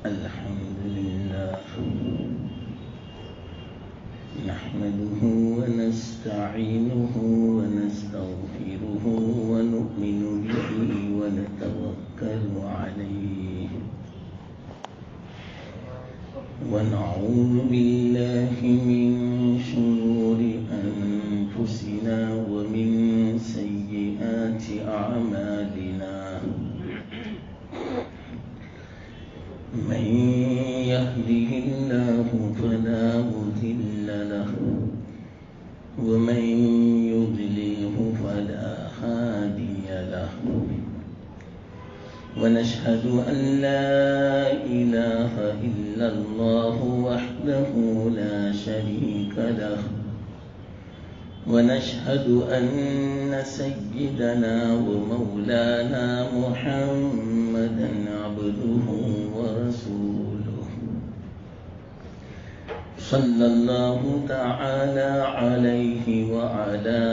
الحمد لله نحمده ونستعينه ونستغفره ونؤمن به ونتوكل عليه ونعوذ بالله من شرور أنفسنا ومن سيئات أعمالنا من يهده الله فلا مضل له ومن يضلله فلا هادي له ونشهد أن لا إله إلا الله وحده لا شريك له ونشهد أن سيدنا ومولانا محمدا عبده ورسوله صلى الله تعالى عليه وعلى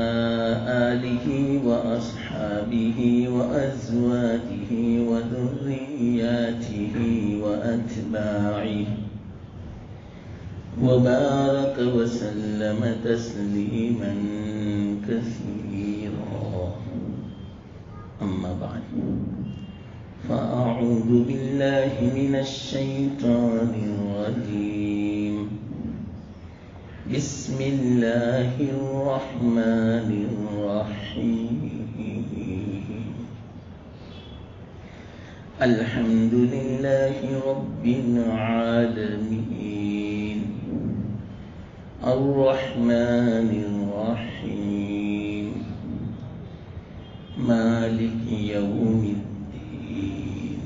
آله وأصحابه وأزواجه وذرياته وأتباعه وبارك وسلم تسليما كثيرا أما بعد فأعوذ بالله من الشيطان الرجيم بسم الله الرحمن الرحيم الحمد لله رب العالمين الرحمن الرحيم مالك يوم الدين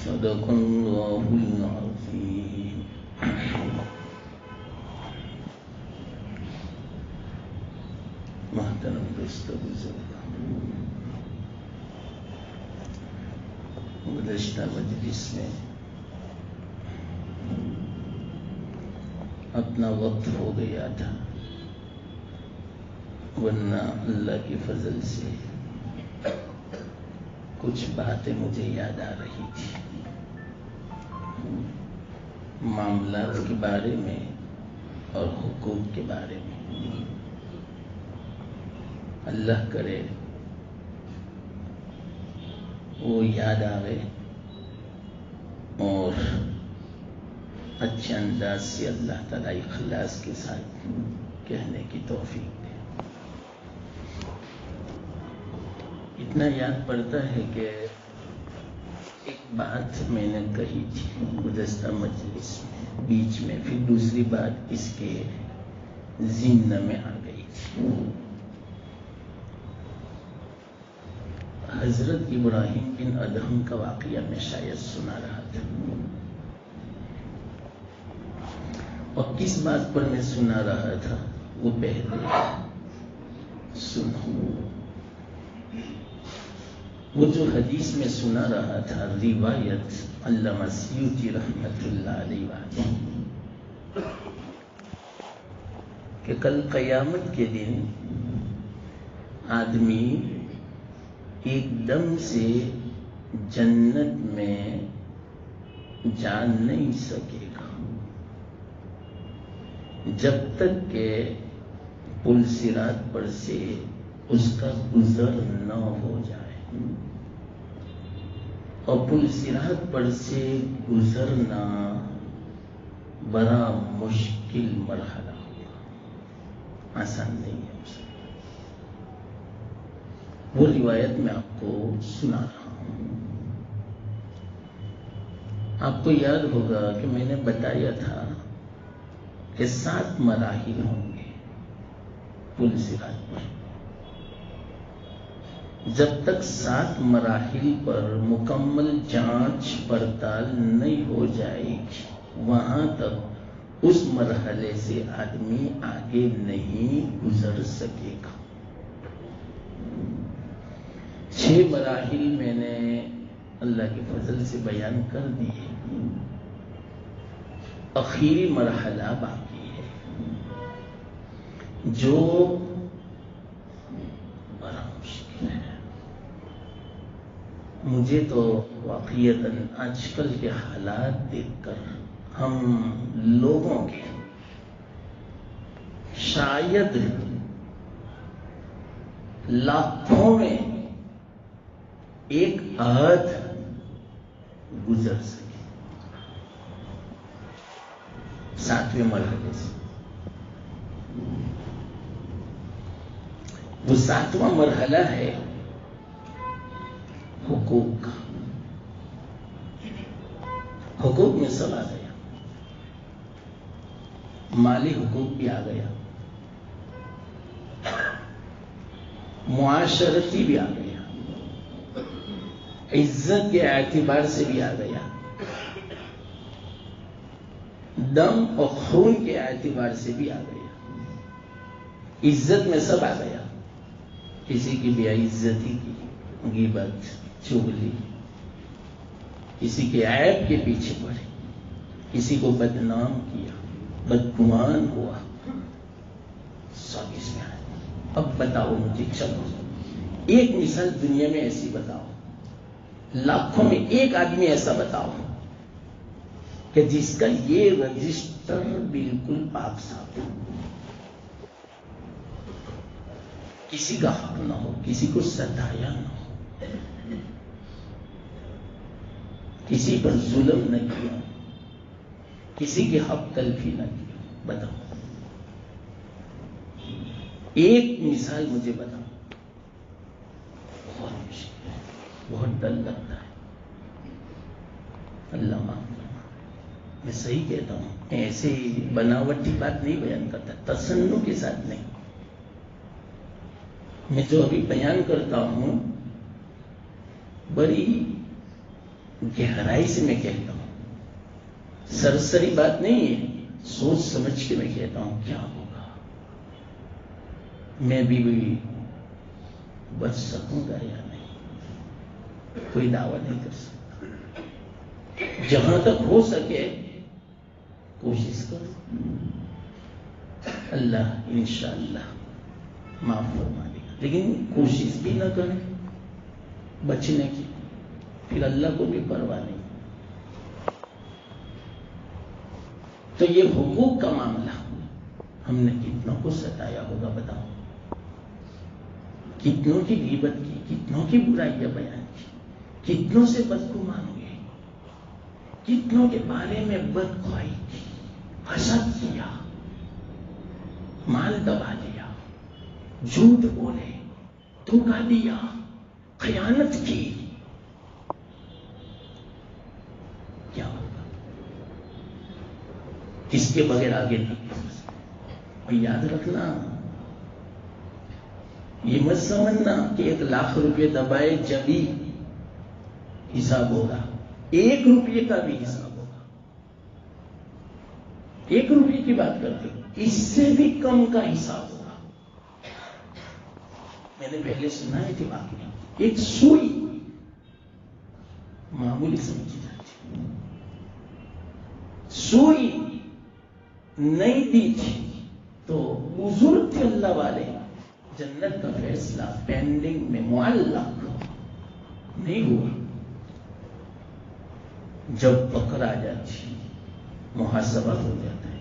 صدق الله العظيم محترم دوستو بزرگان، گزشتہ مجلس میں اپنا وقت ہو گیا تھا، ورنہ اللہ کے فضل سے کچھ باتیں مجھے یاد آ رہی تھی معاملات کے بارے میں اور حقوق کے بارے میں۔ اللہ کرے وہ یاد آوے اور اچھے انداز سے اللہ تعالیٰ اخلاص کے ساتھ کہنے کی توفیق دے۔ اتنا یاد پڑتا ہے کہ ایک بات میں نے کہی تھی گزشتہ مجلس میں، بیچ میں پھر دوسری بات اس کے ذہن میں آ گئی تھی۔ حضرت ابراہیم بن ادہم کا واقعہ میں شاید سنا رہا تھا، اور کس بات پر میں سنا رہا تھا وہ پہلے سنو۔ وہ جو حدیث میں سنا رہا تھا، روایت علامہ سیوطی رحمت اللہ علیہ کہ کل قیامت کے دن آدمی ایک دم سے جنت میں جا نہیں سکے گا جب تک کہ پل صراط پر سے اس کا گزر نہ ہو جائے، اور پل صراط پر سے گزرنا بڑا مشکل مرحلہ ہوگا، آسان نہیں ہے اسے۔ وہ روایت میں آپ کو سنا رہا ہوں۔ آپ کو یاد ہوگا کہ میں نے بتایا تھا کہ 7 مراحل ہوں گے پل صراط پر۔ جب تک 7 مراحل پر مکمل جانچ پڑتال نہیں ہو جائے گی، وہاں تک اس مرحلے سے آدمی آگے نہیں گزر سکے گا۔ 6 مراحل میں نے اللہ کے فضل سے بیان کر دیے، آخری مرحلہ باقی ہے جو بڑا مشکل ہے۔ مجھے تو واقعیتاً آج کل کے حالات دیکھ کر ہم لوگوں کے شاید لاکھوں میں ایک عہد گزر سکے 7ویں مرحلے سے. وہ 7واں مرحلہ ہے حقوق کا. حقوق میں سب آ گیا. مالی حقوق بھی آ گیا, معاشرتی بھی آ گیا, عزت کے اعتبار سے بھی آ گیا, دم اور خون کے اعتبار سے بھی آ گیا. عزت میں سب آ گیا. کسی کی بے عزتی کی, غیبت, چغلی, کسی کے عیب کے پیچھے پڑے, کسی کو بدنام کیا, بدگمان ہوا, سب اس میں آئے. اب بتاؤ مجھے, چلو ایک مثال دنیا میں ایسی بتاؤ, لاکھوں میں ایک آدمی ایسا بتاؤ کہ جس کا یہ رجسٹر بالکل پاک صاف ہو, کسی کا حق نہ ہو, کسی کو ستایا نہ ہو, کسی پر ظلم نہ کیا, کسی کی حق تلفی نہ کی. بتاؤ ایک مثال مجھے بتاؤ. بہت مشکل ہے, بہت ڈر لگتا ہے. اللہ معاف کرنا, میں صحیح کہتا ہوں, میں ایسے بناوٹی بات نہیں بیان کرتا, تصنع کے ساتھ نہیں. میں جو ابھی بیان کرتا ہوں بڑی گہرائی سے میں کہتا ہوں, سرسری بات نہیں ہے, سوچ سمجھ کے میں کہتا ہوں کیا ہوگا. میں بھی بچ سکوں گا یا نہیں, کوئی دعویٰ نہیں کر سکتا. جہاں تک ہو سکے کوشش کرو, اللہ انشاءاللہ معاف فرما دے گا. لیکن کوشش بھی نہ کریں بچنے کی, پھر اللہ کو بھی پرواہ نہیں. تو یہ حقوق کا معاملہ ہم نے کتنوں کو ستایا ہوگا بتاؤ, کتنوں کی غیبت کی, کتنوں کی برائیاں بیان کی, کتنوں سے بدگمان ہوئے, کتنوں کے بارے میں بدخواہی کی, حسد کیا, مال دبا دیا, جھوٹ بولے, دھوکہ دیا, خیانت کی. کیا ہوگا اس کے بغیر آگے نہیں. اور یاد رکھنا, یہ مت سمجھنا کہ 1,00,000 روپے دبائے جبھی حساب ہوگا. 1 روپے کا بھی حساب ہوگا. 1 روپے کی بات کرتے, اس سے بھی کم کا حساب ہوگا. میں نے پہلے سنا ہے کہ واقعہ ایک سوئی معمولی سمجھی جاتی, سوئی نہیں دی تھی تو بزرگ تھے اللہ والے, جنت کا فیصلہ پینڈنگ میں معلق نہیں ہوا. جب پکڑ آ جاتی محاسبہ ہو جاتا ہے.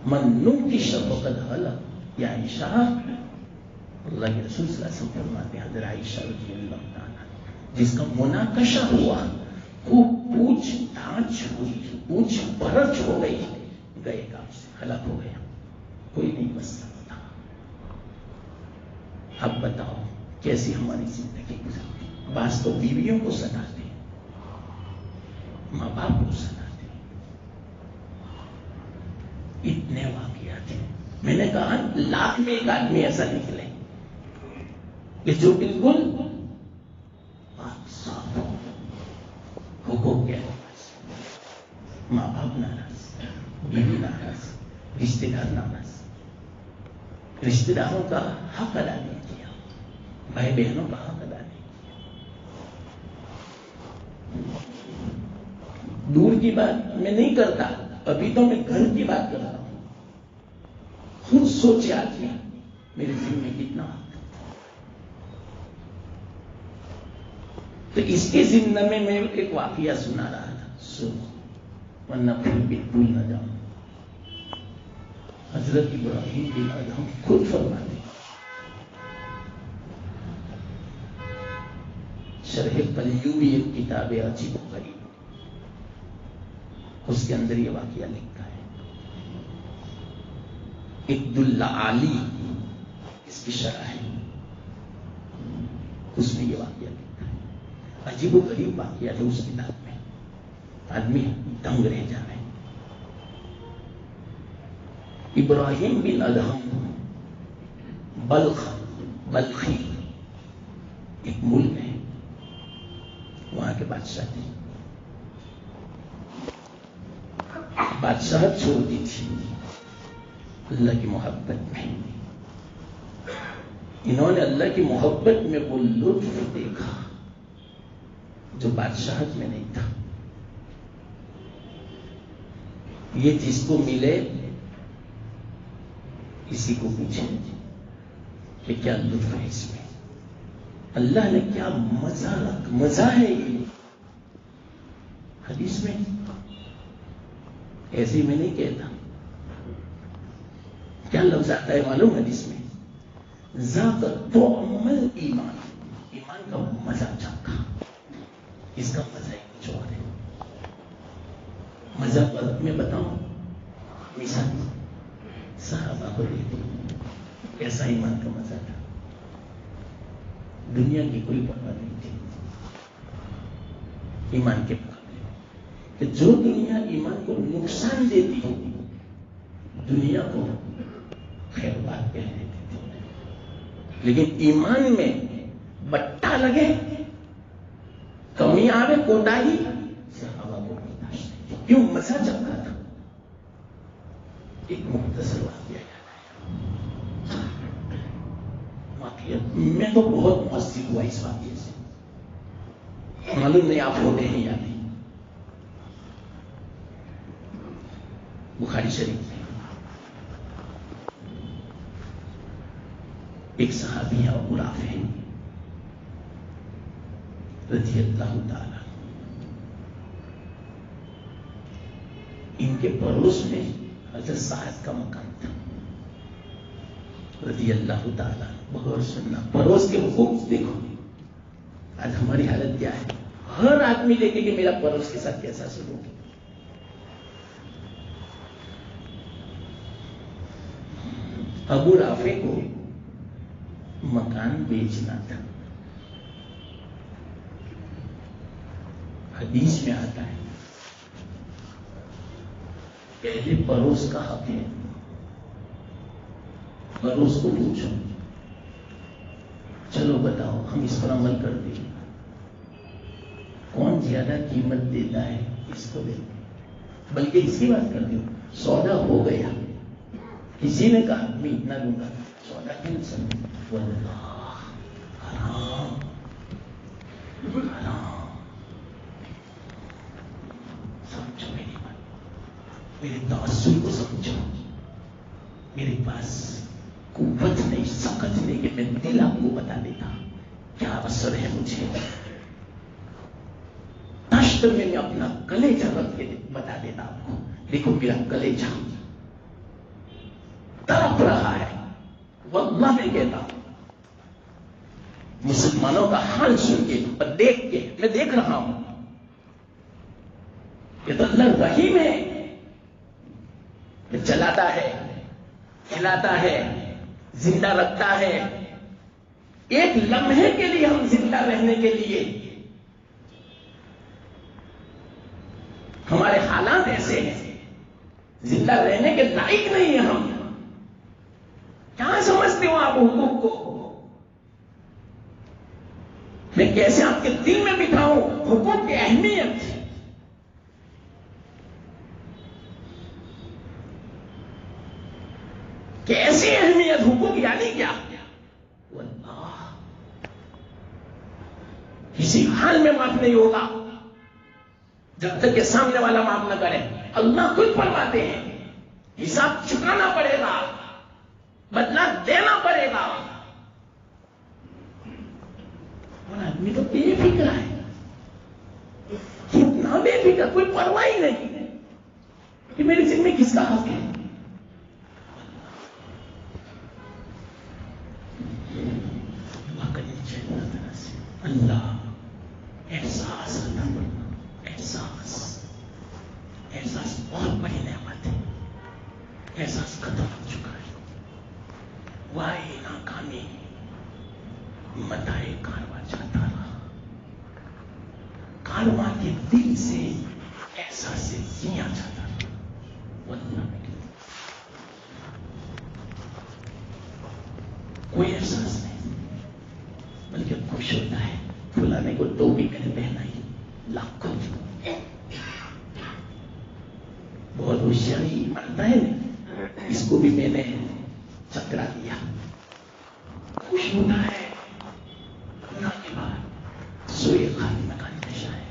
من نکش فقد ہلک, یا عائشہ, اللہ کے رسول صلی اللہ علیہ وسلم فرماتے ہیں, حضرت عائشہ رضی اللہ تعالیٰ, جس کا مناقشہ ہوا, خوب پوچھ تاچھ ہوئی, پوچھ پرچھ ہو گئی, گئے کام سے, ہلاک ہو گیا, کوئی نہیں بچ سکتا. اب بتاؤ کیسی ہماری زندگی گزرتی. بعض تو بیویوں کو ستاتے, ماں باپ کو ستاتے. اتنے واقعات ہیں. میں نے کہا 1,00,000 میں ایک آدمی ایسا نکلے کہ جو بالکل صاف ہو, حقوق کے پاس, ماں باپ ناراض, بیوی ناراض, رشتے دار ناراض, رشتے داروں کا حق ادا نہیں کیا, بھائی بہنوں کا حق ادا نہیں کیا. دور کی بات میں نہیں کرتا, ابھی تو میں گھر کی بات کرتا ہوں. خود سوچے آدمی میرے دل میں کتنا حق. تو اس کے ذمہ میں ایک واقعہ سنا رہا تھا، سن ورنہ پھر بھی بھول نہ جاؤں۔ حضرت ابراہیم بن ادہم خود فرماتے ہیں، شرح قلیوبی ایک کتاب ہے عجیب و غریب، اس کے اندر یہ واقعہ لکھا ہے۔ عبد اللہ علی اس کی شرح ہے، اس میں یہ واقعہ لکھا ہے۔ عجیب و غریب واقعہ ہے اس کتاب میں، آدمی دنگ رہ جا رہے ہیں۔ ابراہیم بن ادہم بلخی ایک ملک ہے، وہاں کے بادشاہ تھے، بادشاہ چھوڑ دی تھی اللہ کی محبت میں۔ انہوں نے اللہ کی محبت میں وہ لطف دیکھا جو بادشاہت میں نہیں تھا۔ یہ جس کو ملے اسی کو پوچھیں کہ کیا لطف ہے اس میں، اللہ نے کیا مزہ ہے یہ۔ حدیث میں ایسے میں نہیں کہتا، کیا لفظ آتا ہے معلوم؟ حدیث میں ذاق طعم الایمان، ایمان کا مزہ چکھا، اس کا مزہ ہی کچھ اور ہے۔ مزہ میں بتاؤں مثال، صحابہ کو دیکھو ایسا ایمان کا مزہ تھا، دنیا کی کوئی پرواہ نہیں تھی ایمان کے مقابلے، کہ جو دنیا ایمان کو نقصان دیتی ہو دنیا کو خیر بات کہہ دیتی تھی، لیکن ایمان میں بٹا لگے، کمی آوے، کوتاہی، صحابہ کو برداشت نہیں تھی۔ کیوں؟ مزہ چکھا تھا۔ ایک مختصر واقعہ میں تو بہت مؤثر ہوا اس واقعے سے، معلوم نہیں آپ ہوتے ہیں یا نہیں۔ بخاری شریف میں ایک صحابی ہے ابو رافع رضی اللہ تعالی، ان کے پڑوس میں حضرت سعد کا مکان تھا رضی اللہ تعالیٰ۔ بغور سننا، پڑوس کے حقوق دیکھو، آج ہماری حالت کیا ہے؟ ہر آدمی دیکھے کہ میرا پڑوس کے ساتھ کیسا سلوک ہے۔ ابو رافع کو مکان بیچنا تھا، حدیث میں آتا ہے پہلے پڑوس کا حق ہے، پڑوس کو پوچھو، چلو بتاؤ ہم اس پر عمل کر دیں، کون زیادہ قیمت دیتا ہے اس کو دے، بلکہ اس کی بات کر دو، سودا ہو گیا، کسی نے کہا میں اتنا دوں گا، سودا کیوں سمجھ، واللہ حرام حرام۔ سمجھو میری بات، میرے تعصب کو سمجھو، میرے پاس قوت نہیں، سخت نہیں کہ میں دل آپ کو بتا دیتا کیا اثر ہے مجھے، تشت میں اپنا کلیجہ رکھ کے بتا دیتا آپ کو، دیکھو میرا کلیجہ تڑپ رہا ہے، واللہ میں کہتا ہوں مسلمانوں کا حال سن کے اور دیکھ کے میں دیکھ رہا ہوں کہ تو اللہ رحیم ہے، کہ چلاتا ہے، کھلاتا ہے، زندہ رکھتا ہے۔ ایک لمحے کے لیے ہم زندہ رہنے کے لیے ہمارے حالات ایسے ہیں، زندہ رہنے کے لائق نہیں ہیں ہم۔ کیا سمجھتے ہو آپ حقوق کو؟ میں کیسے آپ کے دل میں بٹھاؤں حقوق کی اہمیت؟ کیسی اہمیت حقوق یعنی کیا؟ واللہ کسی حال میں معاف نہیں ہوگا جب تک کہ سامنے والا معاف نہ کرے۔ اللہ خود فرماتے ہیں حساب چکانا پڑے گا، بدلہ دینا پڑے گا، اور آدمی تو بے فکر ہے، کا کوئی پرواہ ہی نہیں ہے کہ میرے ذمہ کس کا حق ہے. اللہ احساس احساس بہت بڑی نعمت ہے. احساس ختم ہو چکا ہے. وائی ناکامی متائے کارواں چاہتا رہا. کارواں کے دل سے احساس سے زیاں چاہتا رہا. واللہ کوئی احساس نہیں بلکہ خوش ہوتا ہے. فلانے کو تو بھی میں نے پہنائی لاکھوں بہت ہوشیاری مانتا ہے اس کو بھی میں نے چکرا دیا. خوش ہوتا ہے. اللہ کے بعد سوئے خاتمہ کا نشہ ہے.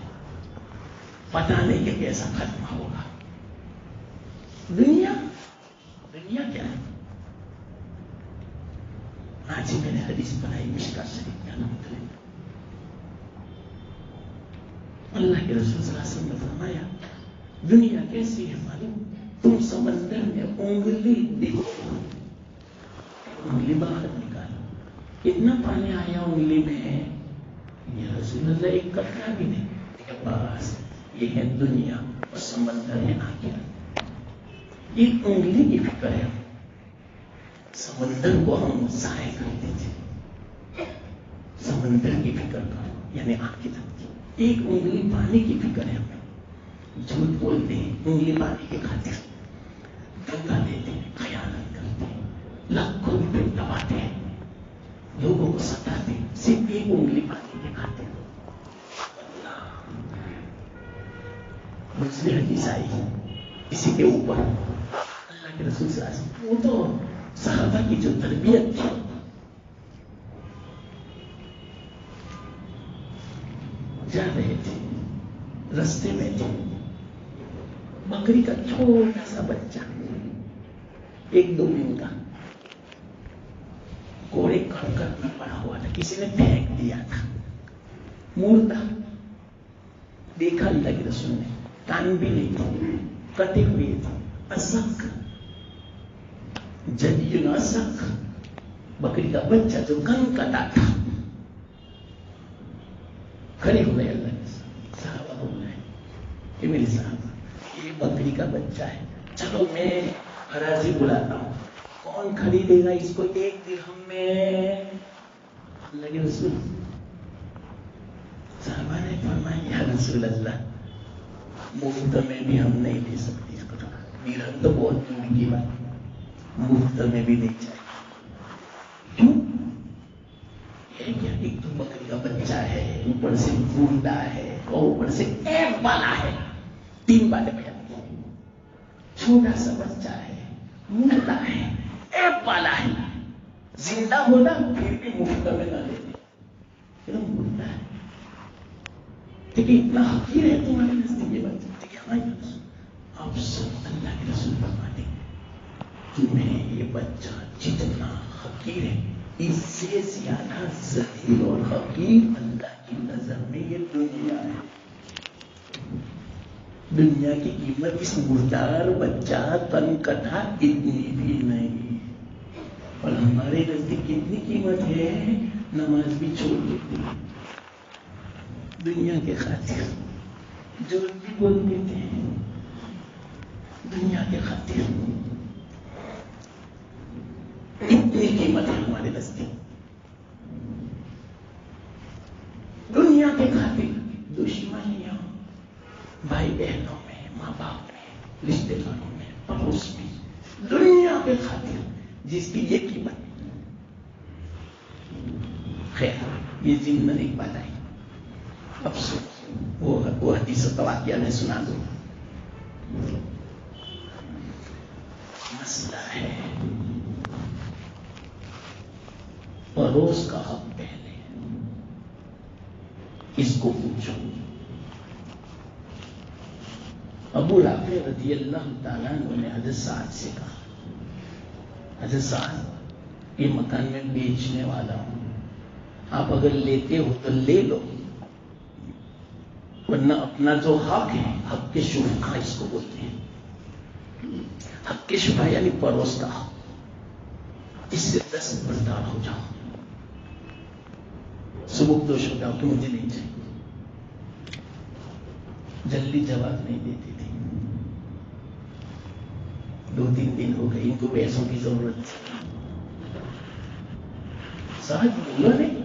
پتہ نہیں کہ کیسا ختمہ ہوگا. دنیا کیا ہے؟ آج ہی میں نے حدیث بنائی مشکات شریف کا نام ہے. اللہ کے رسول صلی اللہ علیہ وسلم نے فرمایا دنیا کیسی ہے معلوم؟ تم سمندر میں انگلی دیکھو, انگلی باہر نکالو, اتنا پانی آیا انگلی میں, یہ رسول اللہ ایک قطرہ بھی نہیں. بس یہ ہے دنیا اور سمندر میں آخرت. ایک انگلی کی فکر ہے. سمندر کو ہم ضائع کرتے تھے. سمندر کی فکر کرو یعنی آخرت کی. ایک انگلی پانی کی فکر ہے. ہمیں جھوٹ بولتے ہیں انگلی پانی کی خاطر, دھوکہ دیتے ہیں, خیانت کرتے ہیں, لاکھوں روپے دباتے ہیں, لوگوں کو ستاتے ہیں صرف ایک انگلی پانی کی خاطر. دوسری حدیث آئی اسی کے اوپر. اللہ کے رسول صلی اللہ علیہ وسلم وہ تو صحابہ کی جو تربیت تھی, جا رہے تھے رستے میں تھے, بکری کا چھوٹا سا بچہ 1-2 دن کا کوڑے کرکٹ میں پڑا ہوا تھا. کسی نے پھینک دیا تھا. مردہ دیکھا اللہ کے رسول نے. کان بھی نہیں تھے, کٹے ہوئے تھے. اسک جدید اسک بکری کا بچہ جو کن کٹا تھا. کھڑے ہو گئے اللہ کے صحابہ ہو گئے کہ میری صحابہ یہ بکری کا بچہ ہے, چلو میں حراجی بلاتا ہوں, کون خریدے گا اس کو 1 درہم میں؟ اللہ کے رسول صحابہ نے فرمایا یا رسول اللہ مفت میں بھی ہم نہیں دے سکتے. درہم تو بہت دور کی بات, مفت میں بھی نہیں چاہیے. کیوں؟ ایک تو بکری کا بچہ ہے, اوپر سے بوندا ہے, اور اوپر سے ایپ والا ہے. 3 باتیں بیان کی. چھوٹا سا بچہ ہے, مردہ ہے, ایپ والا ہے. زندہ ہونا پھر بھی مفت میں نہ لیتے, مردہ ہے. لیکن اتنا حقیر ہے تمہارے نزدیک یہ بات کہ ہمارے اب سب اللہ کے رسول فرماتے تمہیں یہ بچہ جتنا حقیر ہے اس سے زیادہ ذلیل اور حقیر اللہ کی نظر میں یہ دنیا ہے. دنیا کی قیمت اس مردار بچہ تن کٹھا اتنی بھی نہیں. اور ہمارے نزدیک کتنی قیمت ہے, نماز بھی چھوڑ دیتے ہیں دنیا کے خاطر, جھوٹ بھی بول دیتے ہیں دنیا کے خاطر. اتنی قیمت ہے ہمارے نزدیک دنیا کے خاطر. دشمنیاں بھائی بہنوں میں, ماں باپ میں, رشتے داروں میں, پڑوس میں, دنیا کے خاطر جس کی یہ قیمت. خیر یہ جن میں ایک بات آئی, افسوس وہ حدیث و واقعہ میں سنا دوں. مسئلہ ہے پڑوس کا حق پہلے, اس کو پوچھو. ابو رافع رضی اللہ تعالیٰ نے حضرت سعد سے کہا, حضرت سعد یہ مکان میں بیچنے والا ہوں, آپ اگر لیتے ہو تو لے لو, ورنہ اپنا جو حق ہے، حق کے شفا اس کو بولتے ہیں. حق کے شفا یعنی پڑوس کا حق. اس سے دستبردار ہو جاؤ، سبکدوش ہو جاؤ کہ مجھے نہیں چاہیے. جلدی جواب نہیں دیتی تھی. 2-3 دن ہو گئے، ان کو پیسوں کی ضرورت تھی. صاحب بولو نہیں،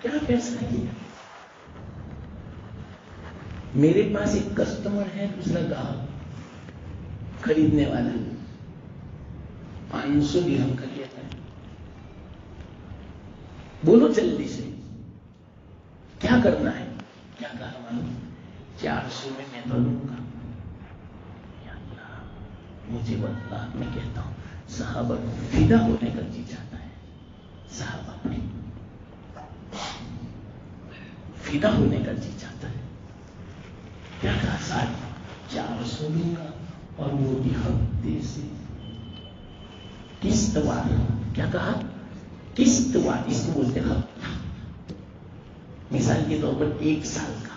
کیا پیسہ کیا؟ میرے پاس ایک کسٹمر ہے، دوسرا گاہک خریدنے والا 500 درہم کا کہتا ہے. بولو جلدی سے کیا کرنا ہے؟ کیا کہا معلوم؟ 400 میں تو لوں گا. یا اللہ، مجھے واللہ میں کہتا ہوں صحابہ کو فدا ہونے کا جی چاہتا ہے. صحابہ کو فدا ہونے کا جی چاہتا ہے. کیا کہا صاحب؟ 400 لوں گا اور وہ بھی ہفتے سے قسط وار. کیا کہا؟ قسط وار. اس کو بولتے ہیں مثال کے طور پر 1 سال کا.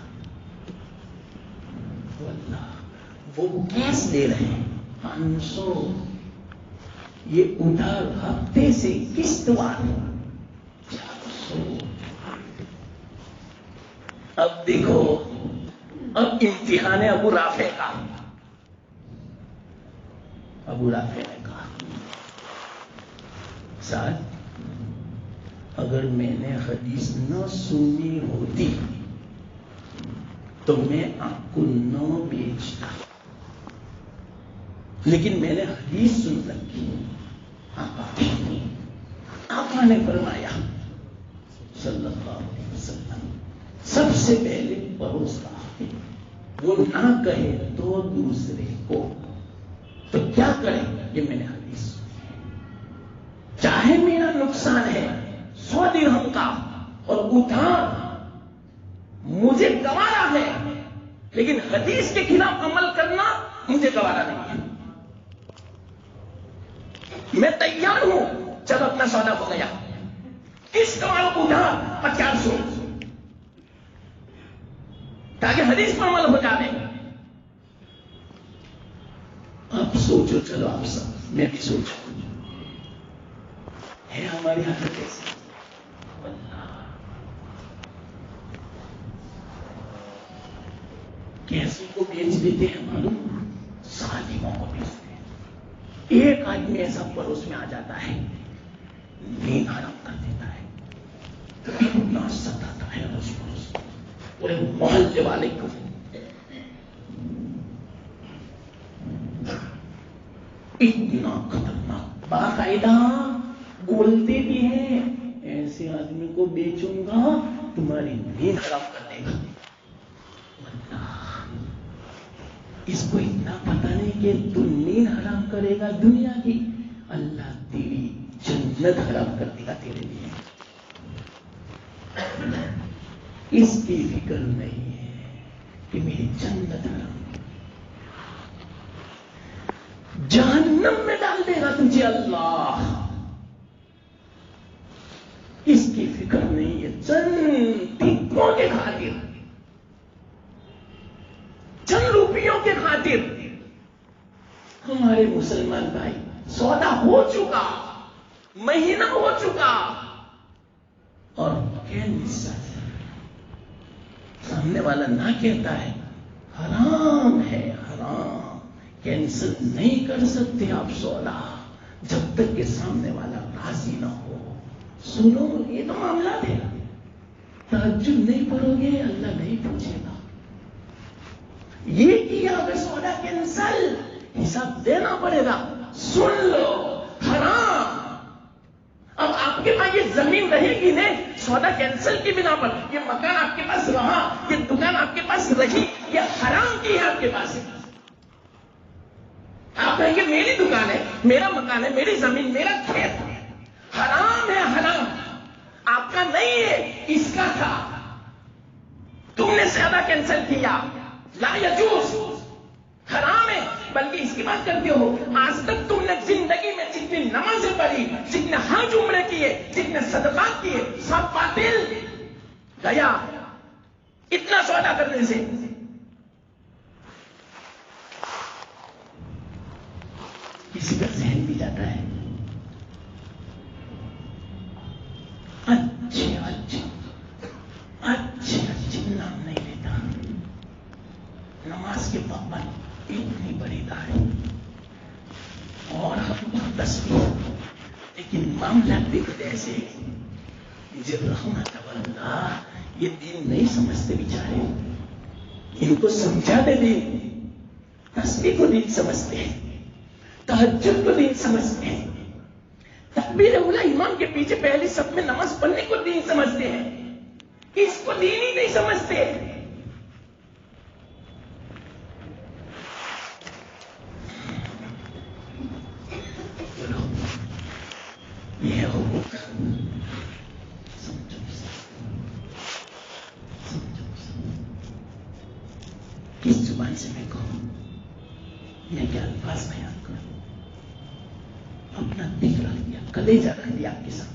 اللہ، وہ کیس دے رہے ہیں 500، یہ ادھر ہفتے سے قسط وار 400. اب دیکھو، اب امتحان ہے ابو رافع کا. ابو رافع نے کہا ساتھ اگر میں نے حدیث نہ سنی ہوتی تو میں آپ کو نہ بیچتا، لیکن میں نے حدیث سن رکھی. آقا نے فرمایا صلی اللہ علیہ وسلم، سب سے پہلے پڑوس کا وہ نہ کہے تو دوسرے کو. تو کیا کرے؟ یہ میں نے حدیث سنی. چاہے میرا نقصان ہے 100 درہم کا اور ادھار مجھے گوارا ہے، لیکن حدیث کے خلاف عمل کرنا مجھے گوارا نہیں ہے. میں تیار ہوں. جب اپنا سودا ہو گیا، اس کمال کو ادھار 500 تاکہ حدیث پر عمل ہو جائے. آپ سوچو، چلو آپ سب، میں بھی سوچوں، ہے ہماری حالت ایسی؟ کیسے کو بیچ دیتے ہیں معلوم؟ ظالموں کو بیچتے ہیں. ایک آدمی ایسا پڑوس میں آ جاتا ہے، نیند حرام کر دیتا ہے، اتنا ستاتا ہے اس پڑوس کو، پورے محلے والے کو. اتنا خطرناک، باقاعدہ بولتے بھی ہیں ایسے آدمی کو بیچوں گا تمہاری نیند حرام کر دے گا. اس کو اتنا پتہ نہیں کہ تو نیند حرام کرے گا دنیا کی، اللہ تیری جنت حرام کر دے گا تیرے لیے. اس کی فکر نہیں ہے کہ میری جنت حرام، جہنم میں ڈال دے گا تجھے اللہ. اس کی فکر نہیں ہے. چند ٹکوں کے خاطر، چند روپیوں کے خاطر ہمارے مسلمان بھائی سودا ہو چکا، مہینہ ہو چکا، اور کینسر سامنے والا نہ کہتا ہے حرام ہے، حرام، کینسل نہیں کر سکتے آپ سودا جب تک کہ سامنے والا راضی نہ ہو. سنو، یہ تو معاملہ ہے. تہجد نہیں پڑھو گے اللہ نہیں پوچھے گا. یہ کیا اگر سودا کینسل، حساب دینا پڑے گا. سن لو، حرام. اب آپ کے پاس یہ زمین رہے گی نہیں سودا کینسل کی بنا پر، یہ مکان آپ کے پاس رہا، یہ دکان آپ کے پاس رہی، یہ حرام کی ہے آپ کے پاس. آپ کہیں گے میری دکان ہے، میرا مکان ہے، میری زمین، میرا کھیت ہے، حرام ہے. حرام آپ کا نہیں ہے، اس کا تھا، تم نے زیادہ کینسل کیا، لا یجوز، حرام ہے. بلکہ اس کی بات کرتے ہو، آج تک تم نے زندگی میں جتنی نمازیں پڑھی، جتنے حج عمرے کیے، جتنے صدقات کیے، سب باطل گیا. اتنا سودا کرنے سے کسی کا ذہن بھی جاتا ہے. اچھے نام نہیں لیتا. نماز کے پابند اتنی بڑی داڑھی اور تصویر، لیکن معاملہ بگڑ ایسے مجھے رحمت اللہ. یہ دین نہیں سمجھتے بیچارے. ان کو سمجھا دے دین. تصویر کو دین سمجھتے ہیں، تہجد کو دین سمجھتے ہیں، تکبیر اولا امام کے پیچھے پہلی صف میں نماز پڑھنے کو دین سمجھتے ہیں. اس کو دین ہی نہیں سمجھتے. یہ ہے حقوق. کس زبان سے میں کہوں، میں کیا الفاظ بیان کروں. اپنا دل رکھ دیا، کلیجہ رکھ دیا آپ کے سامنے.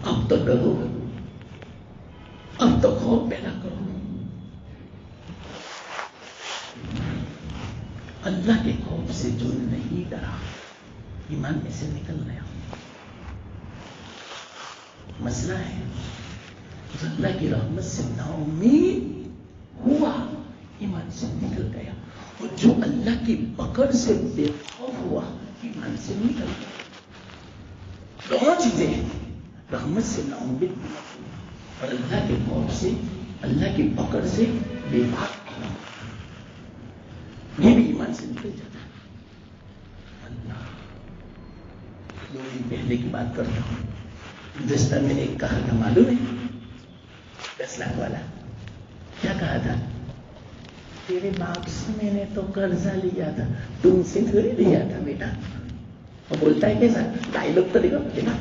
اب تو ڈرو، اب تو خوف پیدا کرو. اللہ کے خوف سے جو نہیں ڈرا ایمان میں سے نکل گیا. مسئلہ ہے جو اللہ کی رحمت سے نا امید ہوا ایمان سے نکل گیا، اور جو اللہ کی پکڑ سے بے خوف ہوا ایمان سے نکل گیا. دونوں چیزیں ہیں، رحمت سے نا امید اور اللہ کے خوف سے، اللہ کی پکڑ سے بے باک. یہ بھی ایمان سے نکل جاتا ہے. اللہ 2 دن پہلے کی بات کرتا ہوں. گزشتہ میں نے کہا تھا، معلوم ہے 10 لاکھ والا کیا کہا تھا؟ تیرے باپ سے میں نے تو قرضہ لیا تھا، تم سے تھوڑی لیا تھا بیٹا. اور بولتا ہے کیسا ڈائلگ تو دیکھو بیٹا،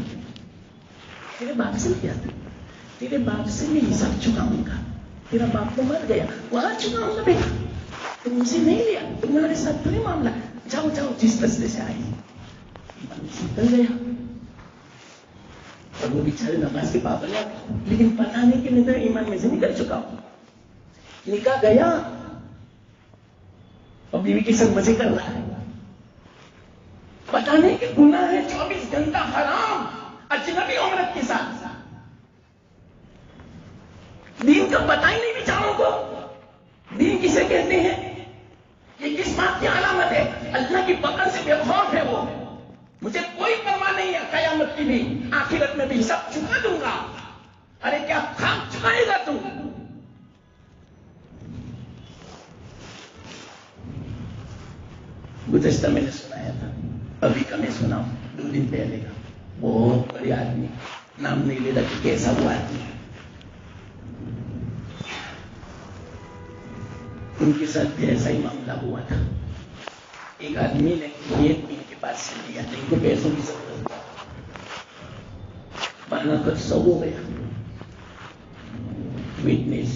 تیرے باپ سے لیا تھا، تیرے باپ سے میں حساب چکاؤں گا. تیرا باپ تو مر گیا، وہاں چکاؤں گا بیٹا. تم سے نہیں لیا، تمہارے ساتھ تو نہیں معاملہ. جاؤ جاؤ جس رستے سے آئی. ایمان سے نکل گیا. اور وہ بیچارے نماز کے پابند ہیں، لیکن پتہ نہیں کہ میں ایمان میں سے نکل چکا ہوں. نکاح گیا اور بیوی کے ساتھ مزے کر رہا ہے. پتہ نہیں کہ گناہ ہے 24 گھنٹہ حرام اجنبی عورت کے ساتھ. دین کا پتہ ہی نہیں بیچاروں کو. دین کسے کہتے ہیں؟ یہ کس بات کی علامت ہے؟ اللہ کی پکڑ سے بے خوف ہے وہ. مجھے کوئی پرواہ نہیں ہے قیامت کی بھی، آخرت میں بھی سب چکا دوں گا. ارے کیا خاک چکائے گا تو؟ گزشتہ میں نے سنایا تھا، ابھی کا میں سنا ہوں 2 دن پہلے کا. بہت بڑے آدمی، نام نہیں لیتا کہ کیسا وہ آدمی. ان کے ساتھ بھی ایسا ہی معاملہ ہوا تھا. ایک آدمی نے کھیت ان کے پاس سے لیا تھا، ان کو پیسوں کی ضرورت تھی. بنا کر سب ہو گیا. وٹنس،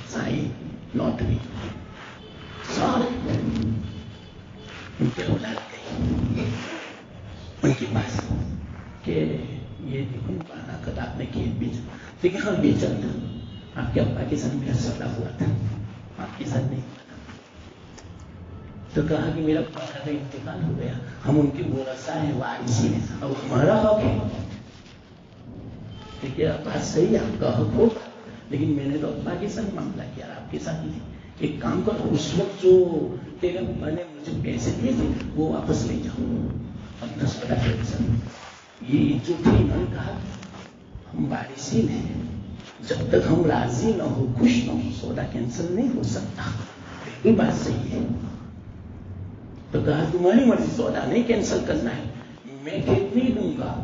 سائن، نوٹری سارے ان کے اولاد گئی ان کے پاس کہ یہ دیکھو بنا کر آپ نے کھیت بیچا. لیکن ہاں بیچا تھا، آپ کے ابا کے ساتھ میرا سودا ہوا تھا، آپ کے ساتھ نہیں ہوا تھا. تو کہا کہ میرا پاپا کا انتقال ہو گیا، ہم ان کے ورثہ ہیں، وارثی ہیں، اب ہمارا حق ہے. دیکھیے بات صحیح ہے، آپ کا حق ہوگا، لیکن میں نے تو ابا کے ساتھ معاملہ کیا، آپ کے ساتھ نہیں. ایک کام کرو، اس وقت جو تیرے ابا نے مجھے پیسے دیے تھے وہ واپس لے جاؤ، اپنا سودا کینسل. یہ جو تھی انہوں نے کہا ہم وارثین ہیں، جب تک ہم راضی نہ ہو، خوش نہ ہو، سودا کینسل نہیں ہو سکتا. بالکل بات صحیح ہے. تو کہا تمہاری مرضی، سودا نہیں کینسل کرنا ہے، میں کھیت نہیں دوں گا.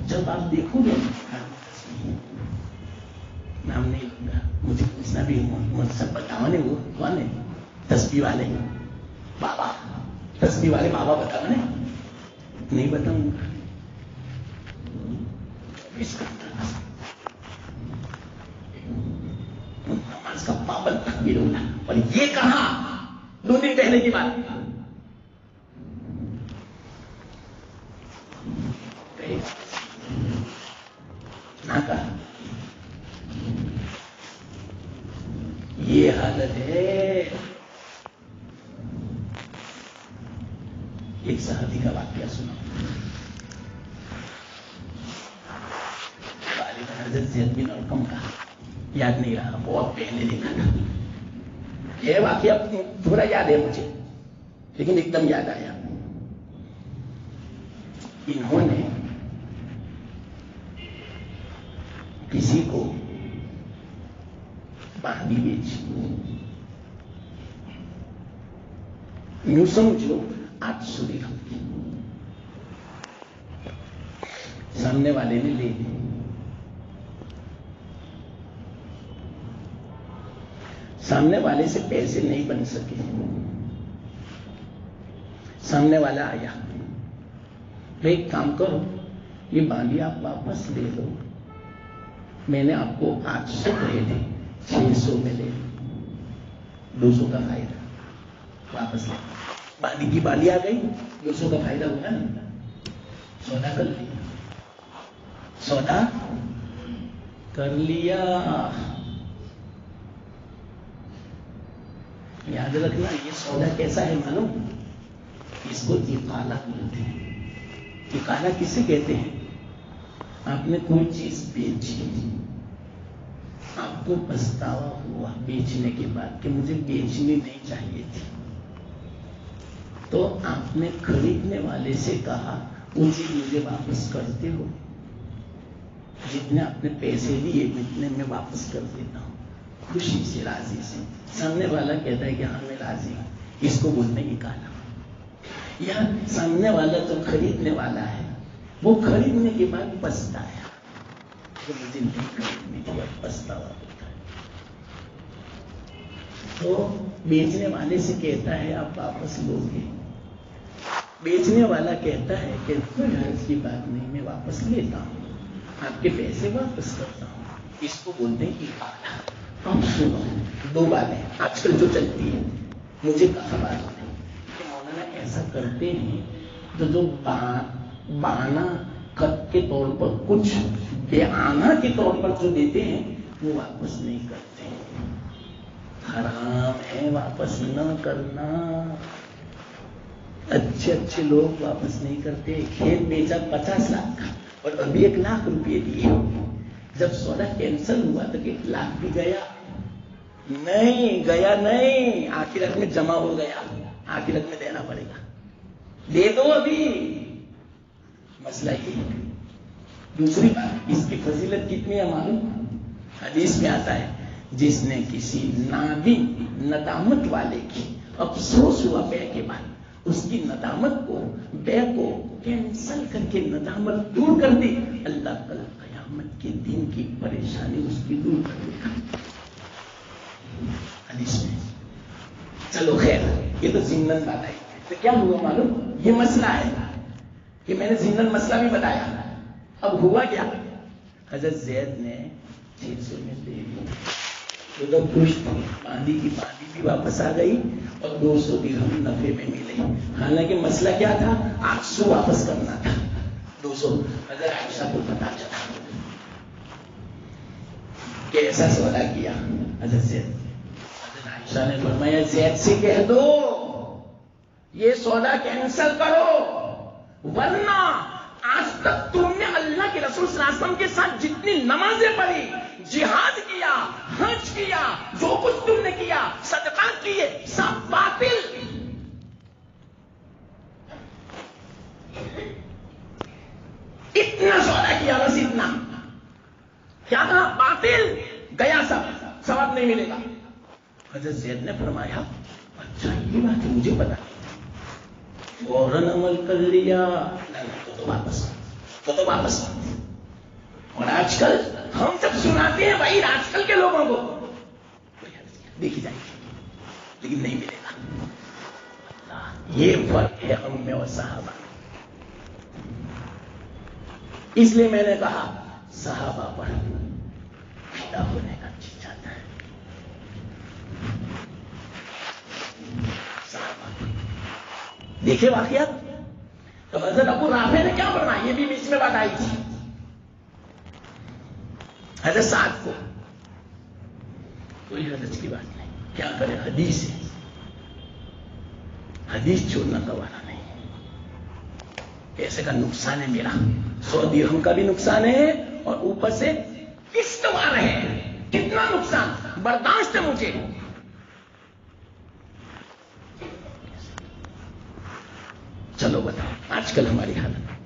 جب آپ دیکھو گے نام نہیں لوں گا، مجھے پوچھنا بھی منصب بتاؤ نے، وہ کون ہے؟ تسبیح والے بابا، تسبیح والے بابا بتاؤ نے. نہیں بتاؤں گا. نماز کا پابند تکبیر ہونا. اور یہ کہا 2 دن پہلے کی بات. حیرت ہے. ایک صحابی کا واقعہ سنا. حضرت زید بن ارقم کا یاد نہیں رہا, بہت پہلے دیکھا تھا. یہ واقعہ تھوڑا یاد ہے مجھے, لیکن ایک دم یاد آیا. انہوں نے کسی کو باندھی بیچی, یوں سمجھو 800 درہم. سامنے والے نے لے لی. سامنے والے سے پیسے نہیں بن سکے. سامنے والا آیا, میں ایک کام کرو, یہ باندھی آپ واپس لے لو, میں نے آپ کو 800 کہے تھے, 600 میں لے لو, 200 کا فائدہ, واپس لے. باندھی کی بالی آ گئی, 200 کا فائدہ ہوا نا, سودا کر لیا. سودا کر لیا. یاد رکھنا, یہ سودا کیسا ہے معلوم؟ اس کو اقالہ بولتے ہیں. اقالہ کسے کہتے ہیں؟ آپ نے کوئی چیز بیچی, آپ کو پچھتاوا ہوا بیچنے کے بعد کہ مجھے بیچنی نہیں چاہیے تھی, تو آپ نے خریدنے والے سے کہا وہ چیز مجھے واپس کرتے ہو؟ جتنے آپ نے پیسے دیے اتنے میں واپس کر دیتا ہوں, خوشی سے, راضی سے. سامنے والا کہتا ہے کہ ہاں میں راضی ہوں. اس کو بولتے ہیں اقالہ. یا سامنے والا جو خریدنے والا ہے وہ خریدنے کے بعد پچھتایا کہ مجھے نہیں خریدنے کے بعد پچھتاوا ہوتا ہے, تو بیچنے والے سے کہتا ہے آپ واپس لو گے. بیچنے والا کہتا ہے کہ کوئی حرج کی بات نہیں, میں واپس لیتا ہوں, آپ کے پیسے واپس کرتا ہوں. اس کو بولتے ہیں اقالہ. اب سنو, دو باتیں آج کل جو چلتی ہے, مجھے کہا بات ہے کہ مولانا ایسا کرتے ہیں تو جو بہانہ خط کے طور پر کچھ بیانہ کے طور پر جو دیتے ہیں وہ واپس نہیں کرتے. حرام ہے واپس نہ کرنا. اچھے اچھے لوگ واپس نہیں کرتے. کھیت بیچا 50 لاکھ کا اور ابھی 1 لاکھ روپے دیے, جب سودا کینسل ہوا تو 1 لاکھ بھی گیا نہیں, آخرت میں جمع ہو گیا, آخرت میں دینا پڑے گا. دے دو ابھی, مسئلہ یہ. دوسری بات, اس کی فضیلت کتنی ہے معلوم؟ حدیث میں آتا ہے جس نے کسی نادم ندامت والے کی افسوس ہوا بے کے بعد, اس کی ندامت کو, بے کو کینسل کر کے ندامت دور کر دی, اللہ کل قیامت کے دن کی پریشانی اس کی دور کر دے گا. حدیث میں. چلو خیر, یہ تو ضمن بات ہے. تو کیا ہوا معلوم؟ یہ مسئلہ ہے کہ میں نے ضمن مسئلہ بھی بتایا. اب ہوا کیا؟ حضرت زید نے 600 میں دے دیا. ادھر خوش تھے, باندھی کی باندھی بھی واپس آ گئی اور 200 درہم نفے میں ملے. حالانکہ مسئلہ کیا تھا؟ 800 واپس کرنا تھا, 200. حضرت عائشہ کو پتا چلا کہ ایسا سودا کیا. حضرت عائشہ نے فرمایا زید سے کہہ دو یہ سودا کینسل کرو, ورنہ آج تک تم نے اللہ کے رسول صلی اللہ علیہ وسلم کے ساتھ جتنی نمازیں پڑھی, جہاد کیا, حج کیا, جو کچھ تم نے کیا, صدقات کیے, سب باطل. اتنا سودا کیا, بس اتنا. کیا تھا؟ باطل گیا, سب ثواب نہیں ملے گا. حضرت زید نے فرمایا اچھا یہ بات مجھے پتا نہیں, فوراً عمل کر لیا. تو واپس. اور آج کل ہم جب سناتے ہیں بھائی آج کل کے لوگوں کو دیکھی جائے گی, لیکن نہیں ملے گا. یہ فرق ہے ہم میں اور صحابہ میں. اس لیے میں نے کہا صحابہ پر پیدا ہونے کا جی جاتا ہے. دیکھے واقعات. تو حضرت ابو رافع نے کیا فرمایا, یہ بھی بیچ میں بات آئی تھی. حضرت سعد کو کوئی حرج کی بات نہیں, کیا کرے؟ حدیث ہے، حدیث چھوڑنا گوارا نہیں. پیسے کا نقصان ہے میرا، 100 درہم کا بھی نقصان ہے اور اوپر سے قسط مار رہے ہیں. کتنا نقصان برداشت ہے مجھے. چلو بتاؤ آج کل ہماری حالت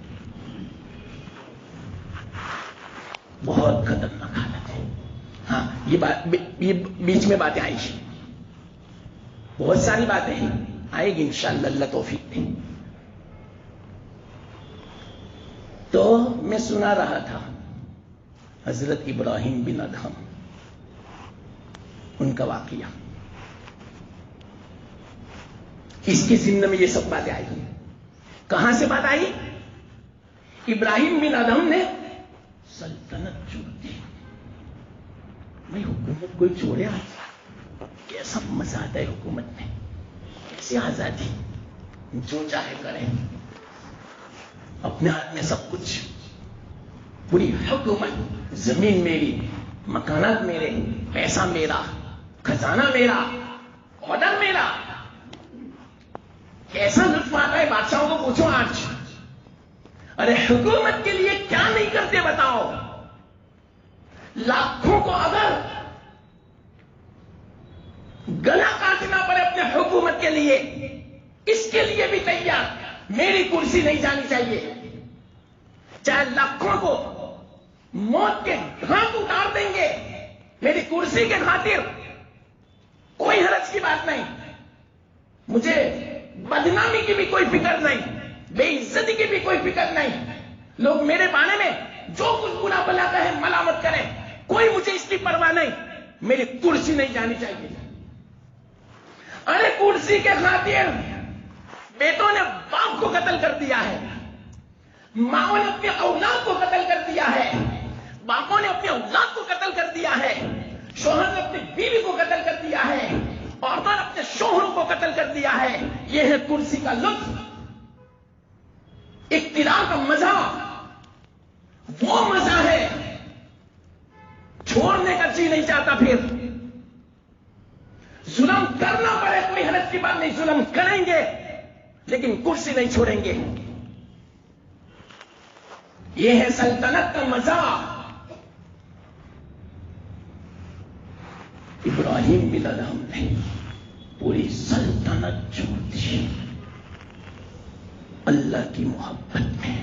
بہت خطرناک حالت ہے. ہاں یہ بیچ میں باتیں آئی، بہت ساری باتیں ہیں، آئے گی انشاءاللہ، اللہ توفیق دے. تو میں سنا رہا تھا حضرت ابراہیم بن ادہم، ان کا واقعہ. اس کی زندگی میں یہ سب باتیں آئی. کہاں سے بات آئی؟ ابراہیم بن ادہم نے سلطنت چھوڑ دی. بھائی حکومت کوئی چھوڑے آج؟ کیسا مزہ آتا ہے حکومت میں، کیسی آزادی، جو چاہے کریں، اپنے ہاتھ میں سب کچھ، پوری حکومت، زمین میری، مکانات میرے، پیسہ میرا، خزانہ میرا، آرڈر میرا. کیسا لطف آتا ہے بادشاہوں کو پوچھو آج. ارے حکومت کے لیے کیا نہیں کرتے بتاؤ. لاکھوں کو اگر گلا کاٹنا پڑے اپنے حکومت کے لیے، اس کے لیے بھی تیار. میری کرسی نہیں جانی چاہیے، چاہے لاکھوں کو موت کے گھاٹ اتار دیں گے، میری کرسی کے خاطر کوئی حرج کی بات نہیں. مجھے بدنامی کی بھی کوئی فکر نہیں، بے عزتی کی بھی کوئی فکر نہیں. لوگ میرے بارے میں جو کچھ برا بلا کہے، ملامت کرے، کوئی مجھے اس کی پرواہ نہیں. میری کرسی نہیں جانی چاہیے. ارے کرسی کے خاطر بیٹوں نے باپ کو قتل کر دیا ہے، ماں نے اپنے اولاد کو قتل کر دیا ہے، باپوں نے اپنے اولاد کو قتل کر دیا ہے، شوہر نے اپنی بیوی کو قتل کر دیا ہے، عورتوں نے اپنے شوہروں کو قتل کر دیا ہے. یہ ہے کرسی کا لطف، اقتدار کا مزہ. وہ مزہ ہے چھوڑنے کا جی نہیں چاہتا. پھر ظلم کرنا پڑے کوئی حرج کی بات نہیں، ظلم کریں گے لیکن کرسی نہیں چھوڑیں گے. یہ ہے سلطنت کا مزہ. ابراہیم بن ادہم نے پوری سلطنت چھوڑ دی اللہ کی محبت میں.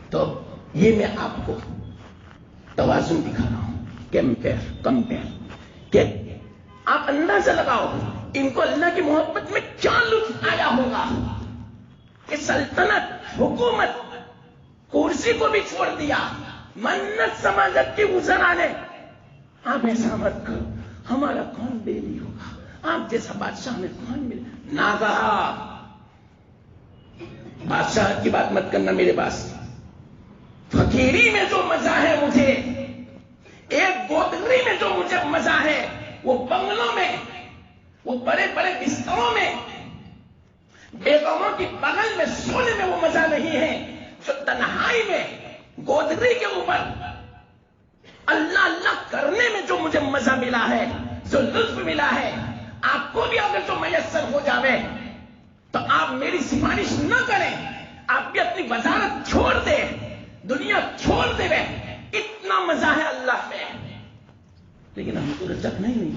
تو یہ میں آپ کو توازن دکھا رہا ہوں، کمپیر کہ آپ اندازہ لگاؤ ان کو اللہ کی محبت میں کیا لطف آیا ہوگا کہ سلطنت، حکومت، کرسی کو بھی چھوڑ دیا. منت سماجت کی گزرا نے. آپ ایسا مت کرو، ہمارا کون بیلی ہوگا، آپ جیسا بادشاہ میں کون ملے. نہ کہا بادشاہ کی بات مت کرنا میرے پاس. فقیری میں جو مزہ ہے مجھے، ایک گودری میں جو مجھے مزہ ہے، وہ بنگلوں میں، وہ بڑے بڑے بستروں میں، بیگموں کی بغل میں سونے میں وہ مزہ نہیں ہے جو تنہائی میں گودری کے اوپر اللہ اللہ کرنے میں جو مجھے مزہ ملا ہے، جو لطف ملا ہے. آپ کو بھی اگر جو میسر ہو جاوے تو آپ میری سفارش نہ کریں، آپ بھی اپنی وزارت چھوڑ دیں، دنیا چھوڑ دے. اتنا مزہ ہے اللہ میں، لیکن ہم کو رچکنا ہی نہیں.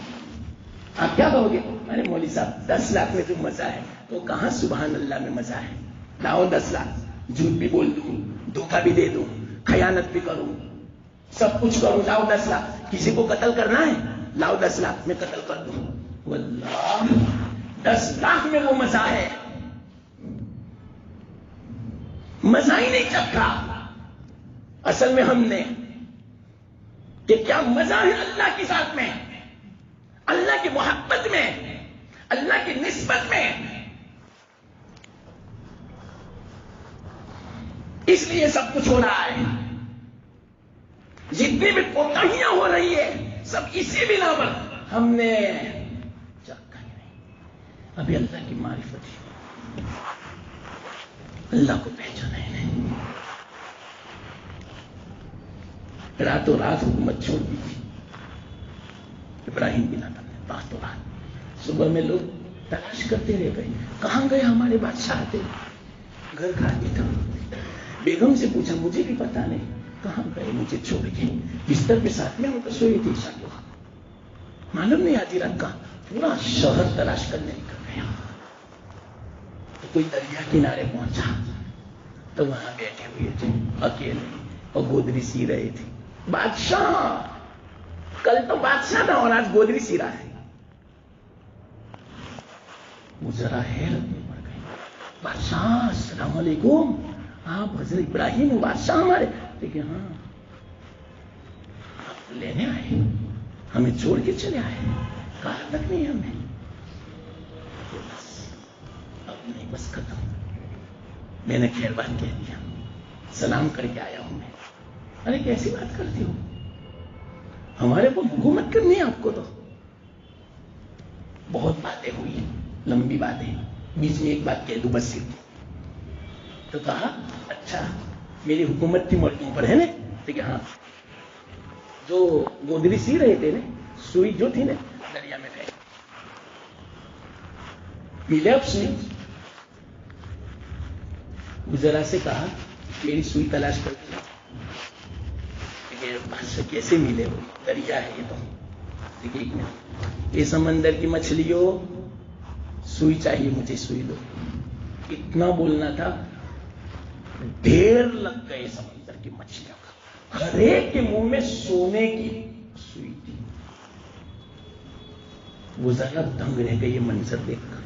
آپ کیا کہو گے؟ ارے مولوی صاحب 10 لاکھ میں جو مزہ ہے وہ کہاں سبحان اللہ میں مزہ ہے. لاؤ 10 لاکھ، جھوٹ بھی بول دوں، دھوکہ بھی دے دوں، خیانت بھی کروں، سب کچھ کروں. لاؤ 10 لاکھ. کسی کو قتل کرنا ہے، لاؤ 10 لاکھ، میں قتل کر دوں. واللہ 10 لاکھ میں وہ مزہ ہے، مزہ ہی نہیں چکھا. اصل میں ہم نے کہ کیا مزہ ہے اللہ کی ذات میں، اللہ کی محبت میں، اللہ کی نسبت میں. اس لیے سب کچھ ہو رہا ہے. جتنی بھی کوتاہیاں ہو رہی ہے سب اسی بنا پر ہم نے چکھا ہی نہیں. ابھی اللہ کی معرفت ہی، اللہ کو پہچانا ہی نہیں. راتوں رات حکومت چھوڑ دی تھی ابراہیم بن ادہم نے، راتوں رات. صبح میں لوگ تلاش کرتے رہ گئے کہاں گئے ہمارے بادشاہ آتے، گھر خالی تھا. بیگم سے پوچھا مجھے بھی پتا نہیں کہاں گئے مجھے چھوڑ کے. بستر کے ساتھ میں ہم تو سوئی تھی شاید معلوم نہیں آدھی رات کا. پورا شہر تلاش کرنے نکل گیا. تو کوئی دریا کنارے پہنچا تو وہاں بیٹھے ہوئے تھے اکیلے اور گودری سی رہے تھے. بادشاہ کل تو بادشاہ تھا اور آج گودری سی رہا ہے. وہ ذرا حیرت میں پڑ گئے. بادشاہ السلام علیکم، آپ حضرت ابراہیم بادشاہ ہمارے؟ دیکھیں ہاں آپ لینے آئے، ہمیں چھوڑ کے چلے آئے، کہا تک نہیں ہمیں. بس اب نہیں، بس ختم. میں نے خیر بات کہہ دیا، سلام کر کے آیا ہوں میں. ارے کیسی بات کرتی ہو، ہمارے کو حکومت کرنی ہے آپ کو تو. بہت باتیں ہوئی، لمبی باتیں. بیچ میں ایک بات کہہ دوں بس صرف. تو کہا اچھا میری حکومت کی مرضی پر ہے نا؟ ٹھیک ہے ہاں. جو گودری سی رہے تھے نا، سوئی جو تھی نا دریا میں پھینک. ملے اب سوئی؟ ذرا سے کہا میری سوئی تلاش کر کے بادشاہ کیسے ملے؟ وہ دریا ہے یہ تو. دیکھیے ایک منٹ، یہ سمندر کی مچھلیوں سوئی چاہیے مجھے، سوئی دو. اتنا بولنا تھا، ڈھیر لگ گئے سمندر کی مچھلیوں کا. ہر ایک کے منہ میں سونے کی سوئی تھی. وہ ذرا دنگ رہ گئی یہ منظر دیکھ کر.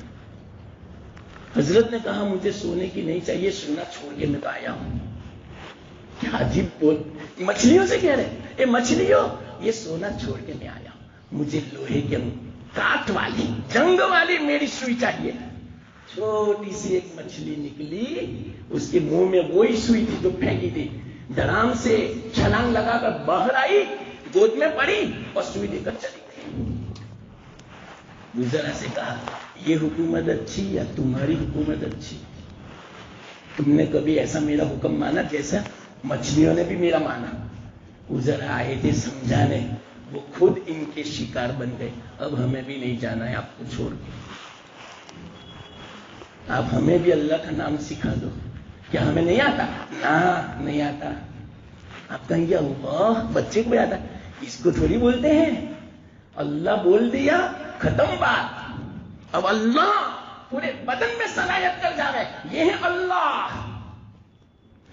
حضرت نے کہا مجھے سونے کی نہیں چاہیے، سونا چھوڑ کے میں تو آیا ہوں. کیا عجیب بول، مچھلیوں سے کہہ رہے اے مچھلیوں یہ سونا چھوڑ کے میں آیا ہوں، مجھے لوہے کے کاٹ والی جنگ والی میری سوئی چاہیے. چھوٹی سی ایک مچھلی نکلی، اس کے منہ میں وہی سوئی تھی جو پھینکی تھی. دھڑام سے چھلانگ لگا کر باہر آئی، گود میں پڑی اور سوئی لے کر چلی گئی. ذرا سے کہا یہ حکومت اچھی یا تمہاری حکومت اچھی؟ تم نے کبھی ایسا میرا حکم مانا جیسا مچھلیوں نے بھی میرا مانا؟ وہ ذرا آئے تھے سمجھانے، وہ خود ان کے شکار بن گئے. اب ہمیں بھی نہیں جانا ہے آپ کو چھوڑ کے. آپ ہمیں بھی اللہ کا نام سکھا دو. کیا ہمیں نہیں آتا؟ نہ نہیں آتا. آپ کہیں گے اللہ بچے کو آتا، اس کو تھوڑی بولتے ہیں. اللہ بول دیا ختم بات. اب اللہ پورے بدن میں صلاحیت کر جاوے، یہ ہے اللہ.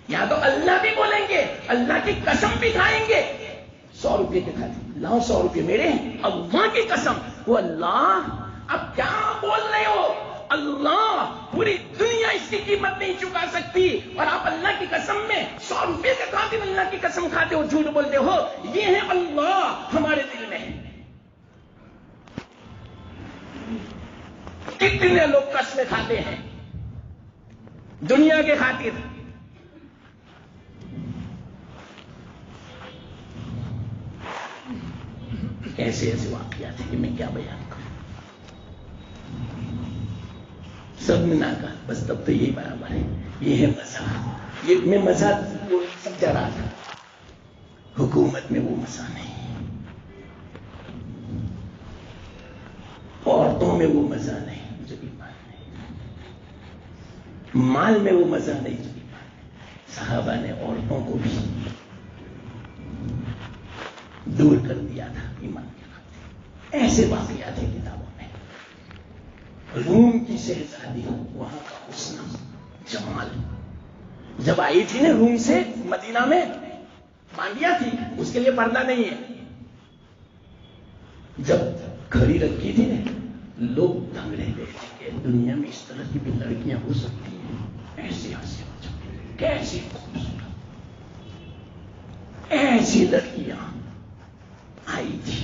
یا تو اللہ بھی بولیں گے، اللہ کی قسم بھی کھائیں گے. 100 روپے کے کھاتے لاؤ، 100 روپے میرے ہیں، اللہ کی قسم. وہ اللہ اب کیا بول رہے ہو؟ اللہ پوری دنیا اس کی قیمت نہیں چکا سکتی، اور آپ اللہ کی قسم میں 100 روپے کے خاطر اللہ کی قسم کھاتے ہو، جھوٹ بولتے ہو. یہ ہے اللہ ہمارے دل میں. کتنے لوگ قسمیں کھاتے ہیں دنیا کے خاطر. ایسے ایسے واقعات ہیں کہ میں کیا بیان کروں. سب نے نہ کہا بس تب تو یہی برابر ہے. یہ ہے مزہ. یہ میں مزہ سمجھا رہا تھا، حکومت میں وہ مزہ نہیں، عورتوں میں وہ مزہ نہیں، مال میں وہ مزہ نہیں. صحابہ نے عورتوں کو بھی دور کر دیا تھا ایمان کے خاطر. ایسے واقعات ہیں کتابوں میں. روم کی شہزادی، وہاں کا حسن جمال، جب آئی تھی نا روم سے مدینہ میں، باندیا تھی، اس کے لیے پردہ نہیں ہے. جب کھڑی رکھی تھی نا، لوگ دنگ رہ گئے تھے کہ دنیا میں اس طرح کی بھی لڑکیاں ہو سکتی ہیں. ایسی ہنسی کیسی خوبصورت ایسی لڑکیاں آئی تھی.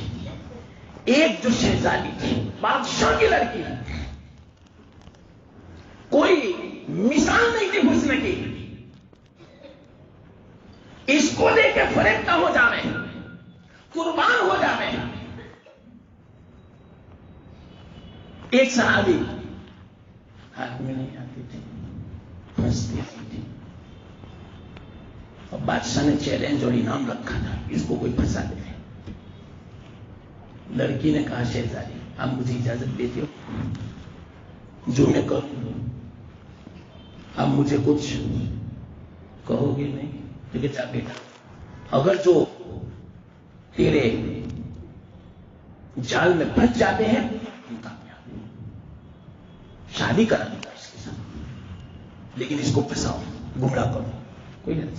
ایک جو شہزادی تھی، بادشاہ کی لڑکی، کوئی مثال نہیں تھی حسن کی. اس کو لے کے فریفتہ ہو جاوے، قربان ہو جاوے. ایک صحابی ہاتھ میں نہیں آتی تھی، ہنستی تھی. اور بادشاہ نے چیلنج اور انعام رکھا تھا، اس کو کوئی پھنسا دے. لڑکی نے کہا شہزادی آپ مجھے اجازت دیتے ہو جو میں کروں؟ آپ مجھے کچھ کہو گے نہیں؟ تو جا بیٹا، اگر جو تیرے جال میں پھنس جاتے ہیں ہم کامیاب ہیں، شادی کرا دوں گا اس کے ساتھ، لیکن اس کو پھنساؤ، گمراہ کرو، کوئی نہیں،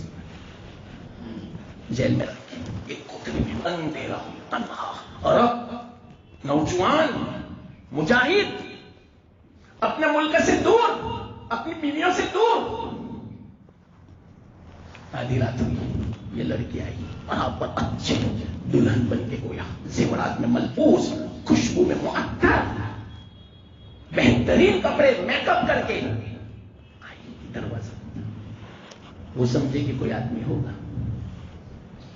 جیل میں رکھے ایک کوٹری میں اندھیرا تنہا، اور اب نوجوان مجاہد اپنے ملک سے دور، اپنی بیویوں سے دور، آدھی رات ہوئی، یہ لڑکی آئی وہاں پر اچھے دلہن بن کے گویا، زیورات میں ملبوس، خوشبو میں معطر، بہترین کپڑے میک اپ کر کے آئی دروازہ، وہ سمجھے کہ کوئی آدمی ہوگا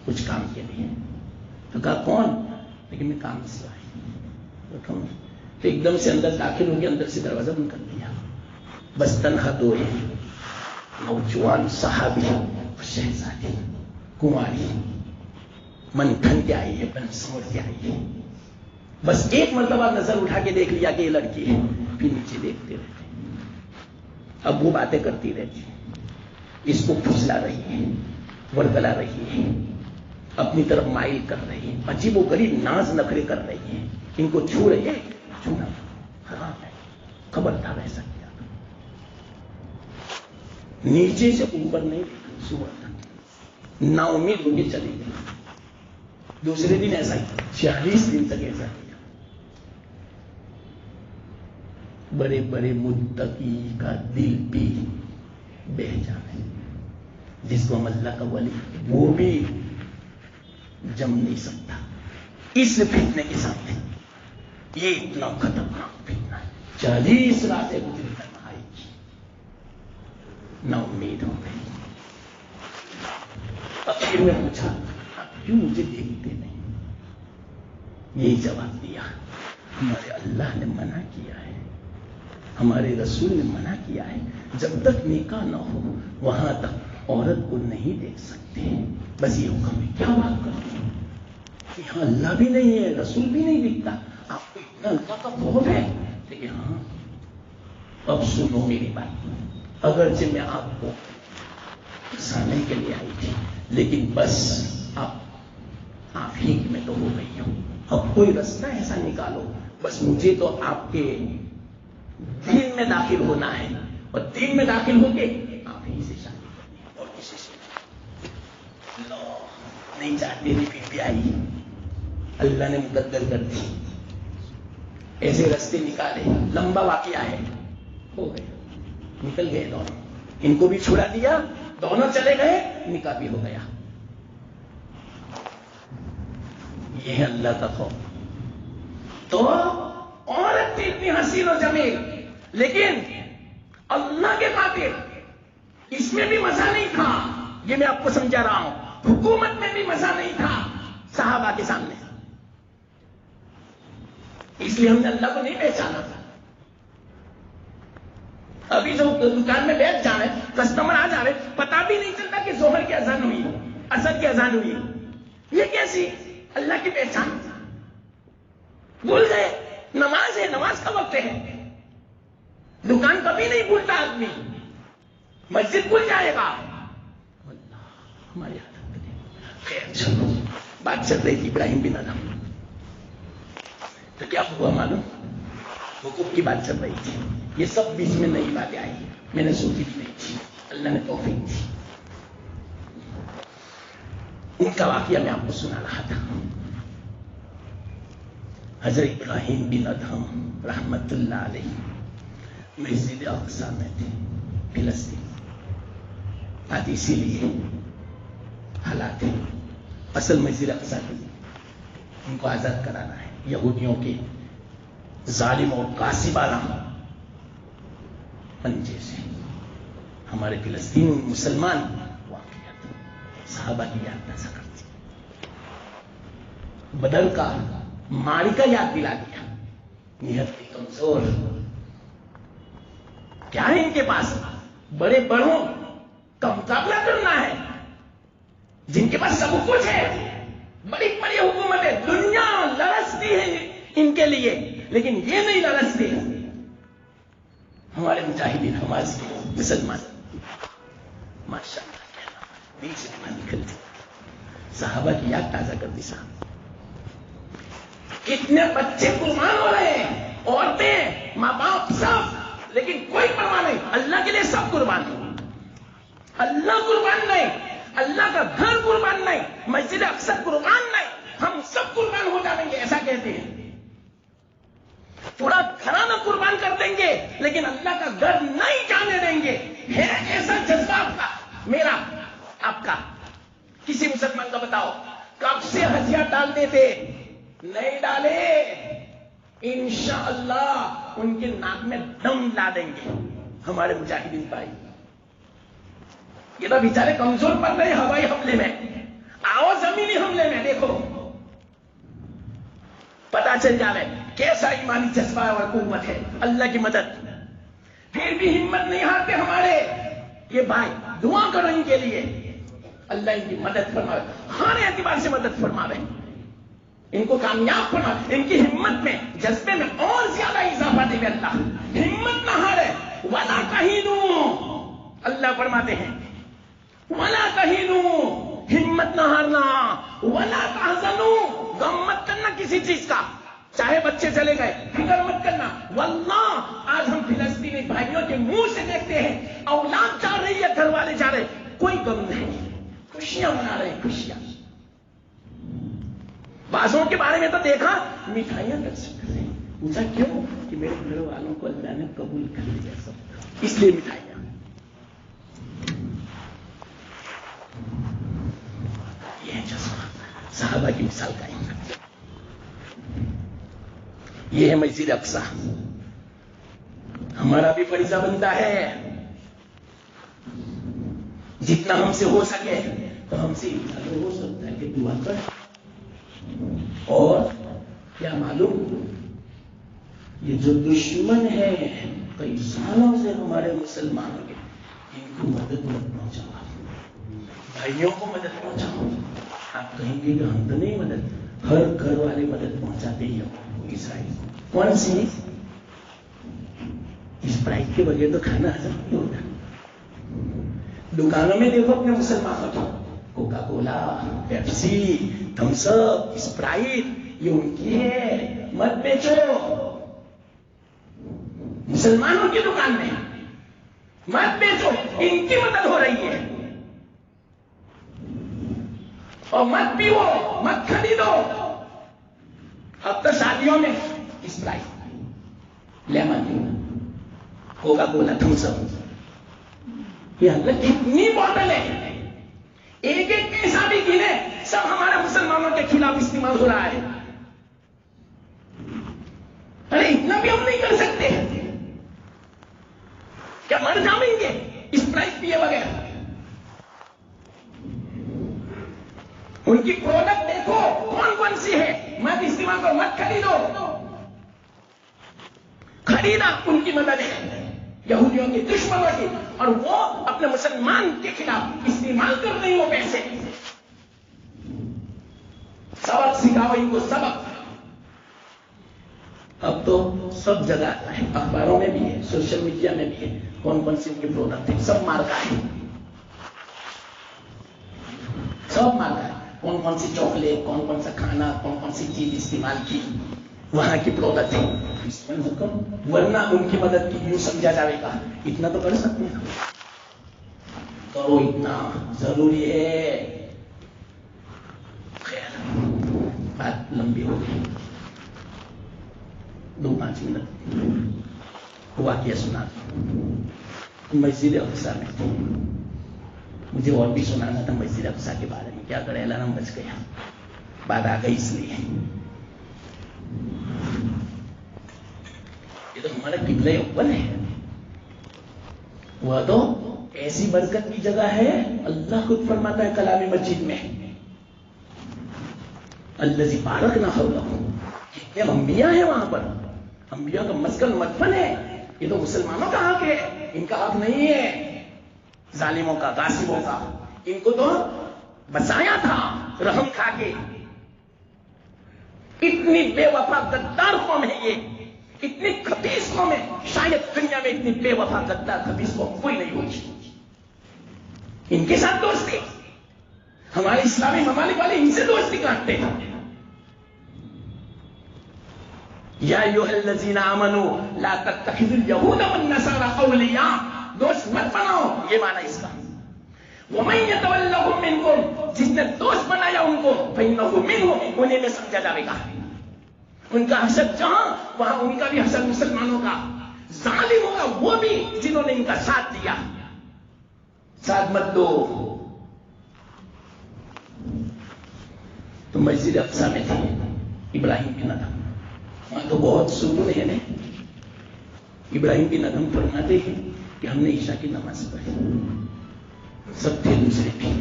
کچھ کام کے لیے، تو کہا کون؟ لیکن میں کام سے آئی، تو ایک دم سے اندر داخل ہو گیا، اندر سے دروازہ بند کر دیا، بس تنہا دو ہیں، نوجوان صحابی شہزادی کماری منتھن کے آئی ہے، بن سمجھ کے آئی ہے، بس ایک مرتبہ نظر اٹھا کے دیکھ لیا کہ یہ لڑکی ہے، پھر نیچے دیکھتے رہتے، اب وہ باتیں کرتی رہتی، اس کو پھسلا رہی ہے، ورگلا رہی ہے، اپنی طرف مائل کر رہی ہے، عجیب و غریب ناز نخرے کر رہی ہے، ان کو چھو رہی ہے، چھونا حرام ہے، خبردار ایسا کیا، نیچے سے اوپر نہیں صبح تک نا امید ہو کے چلی گئی، دوسرے دن ایسا ہی 40 دن تک ایسا کیا، بڑے بڑے متقی کا دل بھی بہ جانے، جس کو ہم اللہ کا ولی وہ بھی جم نہیں سکتا اس فتنے کے سامنے، یہ اتنا خطرناک فتنہ ہے، 40 راتیں گزری تنہائی کی، نا امید ہو گئی، اخیر میں پوچھا آپ کیوں مجھے دیکھتے نہیں؟ یہی جواب دیا، ہمارے اللہ نے منع کیا ہے، ہمارے رسول نے منع کیا ہے، جب تک نکاح نہ ہو وہاں تک عورت کو نہیں دیکھ سکتے، بس یہ حکم ہے، کیا بات کرتے ہیں، یہاں اللہ بھی نہیں ہے، رسول بھی نہیں دکھتا، آپ کو اتنا اللہ کا خوف ہے؟ لیکن ہاں اب سنو میری بات، اگرچہ میں آپ کو ہنسانے کے لیے آئی تھی، لیکن بس آپ ہی میں تو ہو گئی ہوں، اب کوئی رستہ ایسا نکالو، بس مجھے تو آپ کے دین میں داخل ہونا ہے، اور دین میں داخل ہو کے آپ ہی سے شادی کرنی ہے اور کسی سے نہیں چاہتے تھے، پھر بھی آئی، اللہ نے مقدر کر دی، ایسے رستے نکالے، لمبا واقعہ ہے، ہو گئے، نکل گئے دونوں، ان کو بھی چھڑا دیا، دونوں چلے گئے، نکاح بھی ہو گیا، یہ ہے اللہ کا خوف۔ تو عورت تھی اتنی حسین و جمیل، لیکن اللہ کے خاطر اس میں بھی مزہ نہیں تھا، یہ میں آپ کو سمجھا رہا ہوں، حکومت میں بھی مزہ نہیں تھا صحابہ کے سامنے، اس لیے ہم نے اللہ کو نہیں پہچانا تھا۔ ابھی جو دکان میں بیٹھ جا رہے، کسٹمر آ جا رہے، پتا بھی نہیں چلتا کہ ظہر کی اذان ہوئی، عصر کی اذان ہوئی، یہ کیسی اللہ کی پہچان؟ بھول گئے، نماز ہے، نماز کا وقت ہے، دکان کبھی نہیں بھولتا آدمی، مسجد بھول جائے گا، اللہ ہماری حالت کرے۔ خیر چلو، بات چل رہی تھی ابراہیم بن ادم، تو کیا ہوا معلوم؟ حقوق کی بات چل رہی تھی، یہ سب بیچ میں نئی باتیں آئی، میں نے سوچی بھی نہیں تھی، اللہ نے توفیق دی، ان کا واقعہ میں آپ کو سنا رہا تھا۔ حضرت ابراہیم بن ادہم رحمت اللہ علیہ مسجد اقصی میں تھے، فلسطین، آج اسی لیے حالات ہیں، اصل مسجد اقصی کی ان کو آزاد کرانا ہے یہودیوں کے ظالم اور غاصبانہ پنجے سے، ہمارے فلسطین مسلمان واقعات صحابہ کی یاد تازہ کرتی، بدر کا معرکہ یاد دلا دیا، نہایت کمزور، کیا ہے ان کے پاس؟ بڑے بڑوں کا مقابلہ کرنا ہے، جن کے پاس سب کچھ ہے، بڑی بڑی حکومتیں، دنیا لرزتی ہے ان کے لیے، لیکن یہ نہیں لالچتے ہمارے مجاہدین، ہمارے مسلمان ماشاء اللہ بیچ میں نکلتے صحابہ کی یاد تازہ کرتی صاحب. کتنے بچے قربان ہو رہے ہیں، عورتیں، ماں باپ سب، لیکن کوئی پرواہ نہیں. اللہ کے لیے سب قربان نہیں، اللہ قربان نہیں، اللہ کا گھر قربان نہیں، مسجد اقصی قربان نہیں، ہم سب قربان ہو جائیں گے ایسا کہتے ہیں. پورا گھرانہ قربان کر دیں گے لیکن اللہ کا گھر نہیں جانے دیں گے. ہے ایسا جذبہ آپ کا، میرا، آپ کا؟ کسی مسلمان کا بتاؤ کب سے ہتھیار ڈالتے تھے؟ نہیں ڈالے. انشاءاللہ ان کے ناک میں دم لا دیں گے ہمارے مجاہدین بھائی. یہ تو بیچارے کمزور پڑ رہے ہوائی حملے میں، آؤ زمینی حملے میں دیکھو پتا چل جائے کیسا ایمانی جذبہ اور قوت ہے. اللہ کی مدد، پھر بھی ہمت نہیں ہارتے ہمارے یہ بھائی. دعا کرو ان کے لیے، اللہ ان کی مدد فرمائے، ہر اعتبار سے مدد فرمائے، ان کو کامیاب فرمائے، ان کی ہمت میں، جذبے میں اور زیادہ اضافہ دے اللہ. ہمت نہ ہارے، ولا تہینوا، اللہ فرماتے ہیں ولا تہینوا، ہمت نہ ہارنا، ولا تحزنوا، غم مت کرنا کسی چیز کا، چاہے بچے چلے گئے فکر مت کرنا. واللہ آج ہم فلسطینی بھائیوں کے منہ سے دیکھتے ہیں اولاد جا رہی ہے، گھر والے جا رہے، کوئی غم نہیں، خوشیاں منا رہے ہیں، خوشیاں. بعضوں کے بارے میں تو دیکھا مٹھائیاں تقسیم کر رہے ہیں، پوچھا کیوں؟ کہ میرے گھر والوں کو اللہ نے قبول کر لیا سب، اس لیے مٹھائیاں. یہ جذبہ صحابہ کی مثال قائم کرتے. یہ ہے مسجد اقصی. ہمارا بھی فریضہ بنتا ہے جتنا ہم سے ہو سکے تو ہم سے اگر ہو سکتا ہے کہ دعا کر. اور کیا معلوم، یہ جو دشمن ہے کئی سالوں سے ہمارے مسلمانوں کے، ان کو مدد مت پہنچاؤ، بھائیوں کو مدد پہنچاؤ. آپ کہیں گے کہ ہم تو نہیں مدد، ہر گھر والے مدد پہنچاتے ہی ہو. اسرائیل کون سی؟ اسپرائٹ کے بغیر تو کھانا ہضم نہیں ہوتا. دکانوں میں دیکھو اپنے مسلمانوں کو، کوکا کولا، پیپسی، تھمس اپ، اسپرائٹ، یہ ان کی ہے، مت بیچو. مسلمانوں کی دکان میں مت بیچو، ان کی مدد ہو رہی ہے. اور مت پیو، مت خریدو. اب تو شادیوں میں Sprite, lemon, Coca Cola, Thums Up, یہ اللہ کتنی بوتل ہے، ایک ایک پیسہ بھی گنے، سب ہمارے مسلمانوں کے خلاف استعمال ہو رہا ہے. ارے اتنا بھی ہم نہیں کر سکتے کیا؟ مر جائیں گے اسپرائٹ پیے بغیر. ان کی پروڈکٹ دیکھو کون کون سی ہے، مت استعمال کرو، مت خریدو. خریدا ان کی مدد ہے، یہودیوں کی، دشمنوں کی، اور وہ اپنے مسلمان کے خلاف استعمال کر رہی وہ پیسے. سبق سکھاؤ ان کو، سبق. اب تو سب جگہ ہے، اخباروں میں بھی ہے، سوشل میڈیا میں بھی ہے، کون کون سی ان کی پروڈکٹ ہے، سب مارکا ہے، سب مارکا ہے. کون کون سی چاکلیٹ، کون کون سا کھانا، کون کون سی چیز استعمال کی، وہاں کی پروڈکٹ ہے. اس پر حکم، ورنہ ان کی مدد کی یوں سمجھا جائے گا. اتنا تو کر سکتے ہیں کرو، اتنا ضروری ہے. خیر بات لمبی ہو گئی، 2-5 منٹ واقعہ سنا. مسجد اقصی میں مجھے اور بھی سنانا تھا مسجد اقصی کے بارے میں، کیا کرے الارم بچ گیا، بات آ گئی اس لیے. یہ تو ہمارا قبلہ اول ہے، وہ تو ایسی برکت کی جگہ ہے. اللہ خود فرماتا ہے کلام مجید میں، الذی بارکنا حولہ. کتنے انبیاء ہیں وہاں پر، انبیاء کا مسکن مدفن ہے. یہ تو مسلمانوں کا حق ہے، ان کا حق نہیں ہے ظالموں کا، غاصبوں کا. ان کو تو بسایا تھا رحم کھا کے. اتنی بے وفا غدار قوم ہے یہ. اتنی خبیث قوم ہے، شاید دنیا میں اتنی بے وفا غدار خبیث قوم کوئی نہیں ہوگی. ان کے ساتھ دوستی، ہمارے اسلامی ممالک والے ان سے دوستی کرتے ہیں. یا ایھا الذین آمنوا لا تتخذوا اليہود والنصارى اولیاء، دوست مت بناؤ، یہ معنی اس کا. ومن یتولہم منکم، جس نے دوست بنایا ان کو، فإنہ منہم، انہیں میں سمجھا جائے گا. ان کا حسد جہاں، وہاں ان کا بھی حسد مسلمانوں کا. ظالم ہوگا وہ بھی جنہوں نے ان کا ساتھ دیا. ساتھ مت دو. تو مسجد اقصی میں تھے ابراہیم بن ادہم، وہاں تو بہت سکون ہے نا. ابراہیم بن ادہم فرماتے ہیں کہ ہم نے عشاء کی نماز پڑھی، سب تھے دوسرے بھی.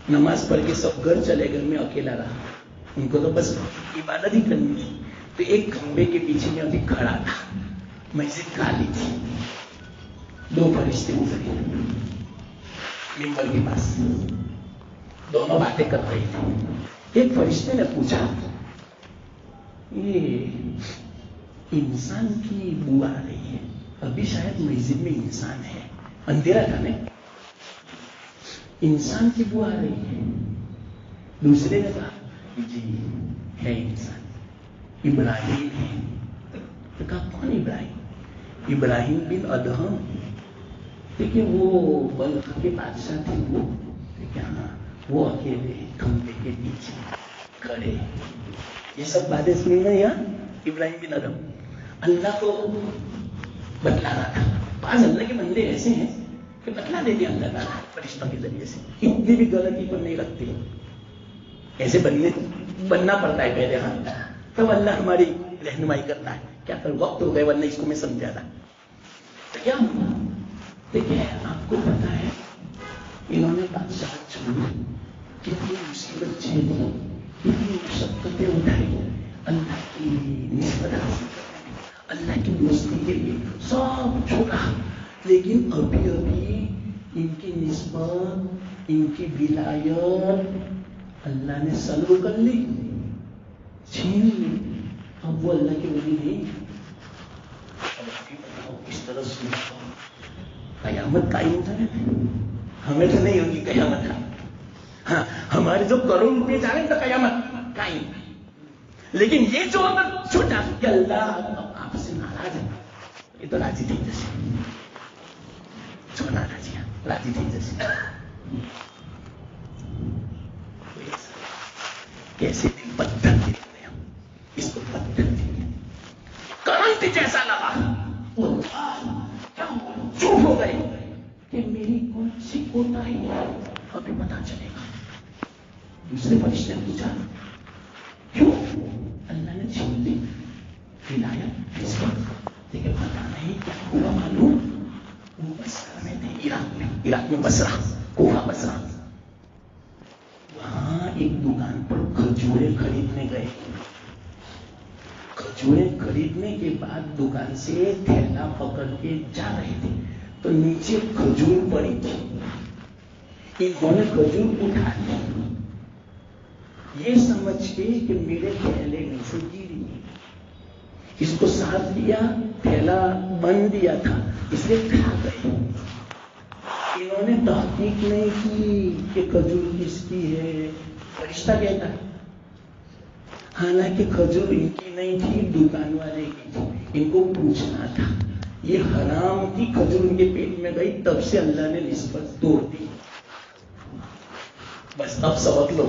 نماز پڑھ کے سب گھر چلے، گھر میں اکیلا رہا. ان کو تو بس عبادت ہی کرنی تھی. تو ایک کھمبے کے پیچھے میں ابھی کھڑا تھا، مسجد خالی تھی. دو فرشتے اترے ممبر کے پاس، دونوں باتیں کر رہے تھے. ایک فرشتے نے پوچھا، یہ انسان کی بو آ رہی ہے، ابھی شاید مسجد میں انسان ہے، اندھیرا تھا نا، انسان کی بو آ رہی ہے. دوسرے نے کہا جی ہے انسان، ابراہیم ہے. تو کہا کون ابراہیم؟ ابراہیم بن ادہم، دیکھیے وہ بلخ کے بادشاہ تھے. وہ دیکھیے ہاں، وہ اکیلے کھمبے کے پیچھے کھڑے. یہ سب باتیں سنی نا یہاں ابراہیم بن ادہم. اللہ کو بتلا رہا تھا. بعض اللہ کے بندے ایسے ہیں کہ بتلا دیتے اللہ تعالیٰ فرشتوں کے ذریعے سے، اتنی بھی غلطی پر نہیں رکھتے. ایسے بننا پڑتا ہے پہلے. ہاں تب اللہ ہماری رہنمائی کرتا ہے. کیا کر وقت ہو گئے ورنہ اس کو میں سمجھا تھا. تو کیا ہوا؟ دیکھیں آپ کو پتا ہے انہوں نے بادشاہ چھوڑی، کتنی مصیبت جھیلی، کتنی مشقتیں اٹھائی اللہ کی نسبت حاصل کرنے میں، اللہ کی دوستی کے لیے سب چھوڑا. لیکن ابھی ان کی نسبت، ان کی ولایت اللہ نے سلب کر لی، چھین لی. اب وہ اللہ کے ولی نہیں. اب بتاؤ کس طرح سے قیامت قائم ہوتا ہے. ہمیں تو نہیں ہوگی قیامت. ہاں ہمارے جو کروڑ روپے جا رہے ہیں تو قیامت قائم. لیکن یہ جو چھوٹا کہ اللہ آپ سے ناراض ہے، یہ تو راضی تھی جیسے چھوڑنا راضی، راضی تھی جیسے. کیسے دل پتھر دل گیا، اس کو پتھر دل کرنٹ جیسا لگا. چپ ہو گئے کہ میری کون سی کوتاہی ہے، ابھی پتا چلے گا. دوسرے فرشتے نے پوچھا کیوں؟ اللہ نے چھین لی ولایت اس وقت. لیکن پتا نہیں کیا ہوا معلوم. وہ بصرہ میں تھے، عراق میں بصرہ، کوفہ بصرہ. وہاں ایک دکان پر کھجوریں خریدنے گئے. کھجوریں خریدنے کے بعد دکان سے تھیلا پکڑ کے جا رہے تھے تو نیچے کھجور پڑی تھی. انہوں نے کھجور اٹھا لی، یہ سمجھ کے کہ میرے تھیلے میں سے گری. اس کو ساتھ لیا، تھیلا بند دیا تھا، اس لیے کھا گئے. انہوں نے تحقیق نہیں کی کہ کھجور کس کی ہے. فرشتہ کہتا ہے حالانکہ کھجور ان کی نہیں تھی، دکان والے کی تھی. ان کو پوچھنا تھا. یہ حرام کی کھجور ان کے پیٹ میں گئی، تب سے اللہ نے نسبت توڑ دی. بس اب سبق لو.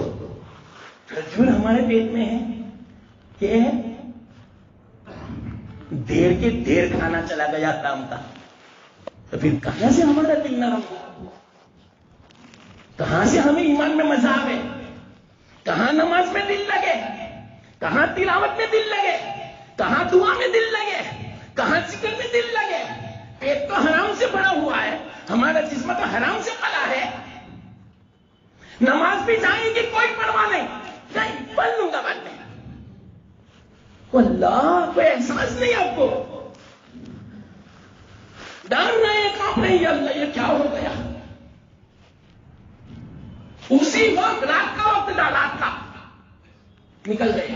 کھجور ہمارے پیٹ میں ہے کہ دیر کے دیر کھانا چلا گیا کام کا، تو پھر کہاں سے ہمارا دل نرم ہو، کہاں سے ہمیں ایمان میں مزہ آئے، کہاں نماز میں دل لگے، کہاں تلاوت میں دل لگے، کہاں دعا میں دل لگے، کہاں ذکر میں دل لگے. پیٹ تو حرام سے بھرا ہوا ہے، ہمارا جسم تو حرام سے پلا ہے. نماز بھی جائیں گے کوئی پرواہ نہیں پڑھ لوں گا بعد میں. اللہ کوئی احساس نہیں آپ کو، ڈر رہے کام نہیں. اللہ یہ کیا ہو گیا. اسی وقت رات کا وقت ڈالا تھا، نکل گئے.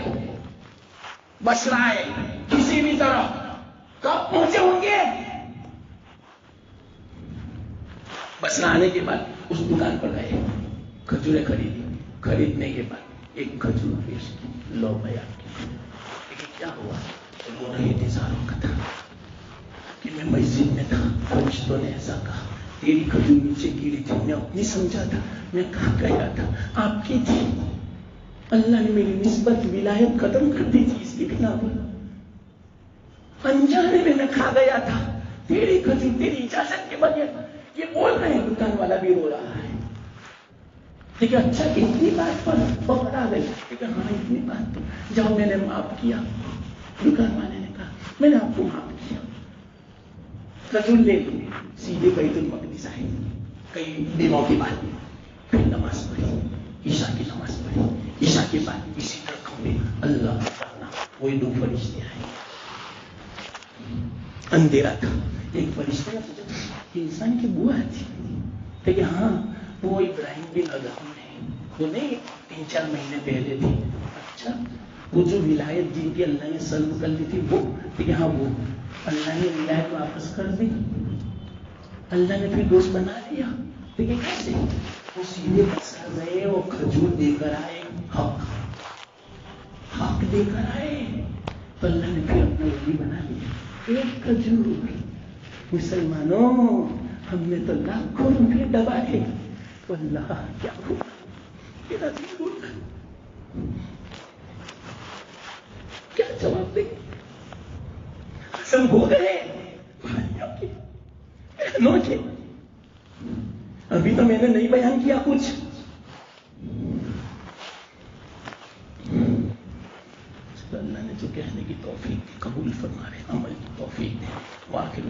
بشرائے کسی کسی بھی طرح کب پہنچے ہوں گے؟ بس آنے کے بعد اس دکان پر گئے، کھجوریں خریدی، خریدنے کے بعد ایک کھجور پیش کی، لو بھائی آپ کی، لیکن کیا ہوا؟ وہ رہے انتظاروں کا تھا کہ میں مسجد میں تھا، فرشتوں نے ایسا کہا تیری کھجور نیچے گری تھی، میں اپنی سمجھا تھا، میں کہا گیا تھا آپ کی تھی، اللہ نے میری نسبت ولایت ختم کر دی تھی اس کی بنا پر، انجانے میں کھا گیا تھا تیری کھجور تیری اجازت کے بغیر۔ یہ بول رہے ہیں، دکان والا بھی رو رہا ہے، لیکن اچھا اتنی بات پر پکڑا گئی، لیکن ہاں اتنی بات تو جب میں نے معاف کیا، دکان والے نے کہا میں نے آپ کو معاف کیا، کھجور لے لی، سیدھے بیت المقدس آئے، کئی دنوں کے بعد پھر نماز پڑھی، عشاء کی نماز پڑھی، عشاء کے بعد اسی طرح میں اللہ پڑھنا، وہی دو فرشتے آئے، اندھیرا تھا، ایک فرشتے نے سوچا انسان کی بوا تھی، لیکن ہاں وہ ابراہیم بن ادہم ہے، وہ نہیں 3-4 مہینے پہلے تھی، اچھا وہ جو ولایت جن کی اللہ نے سلب کر لی تھی وہ، لیکن ہاں وہ اللہ نے ولایت واپس کر دی، اللہ نے پھر دوست بنا لیا، لیکن کیسے؟ وہ سیدھے بسا گئے، وہ کھجور دے کر آئے، حق دے کر آئے، تو اللہ نے پھر اپنا ولی بنا لیا، ایک کھجور۔ مسلمانوں ہم نے تو لاکھوں روپے دبائے، تو اللہ کیا ہوا؟ میرا دل ہوتا کیا جواب دیں؟ قسم ہو گئے بھائیوں کے، بہنوں کے، ابھی تو میں نے نہیں بیان کیا کچھ، اللہ نے جو کہنے کی توفیق دی قبول فرمائے، عمل کی توفیق دے، واقعی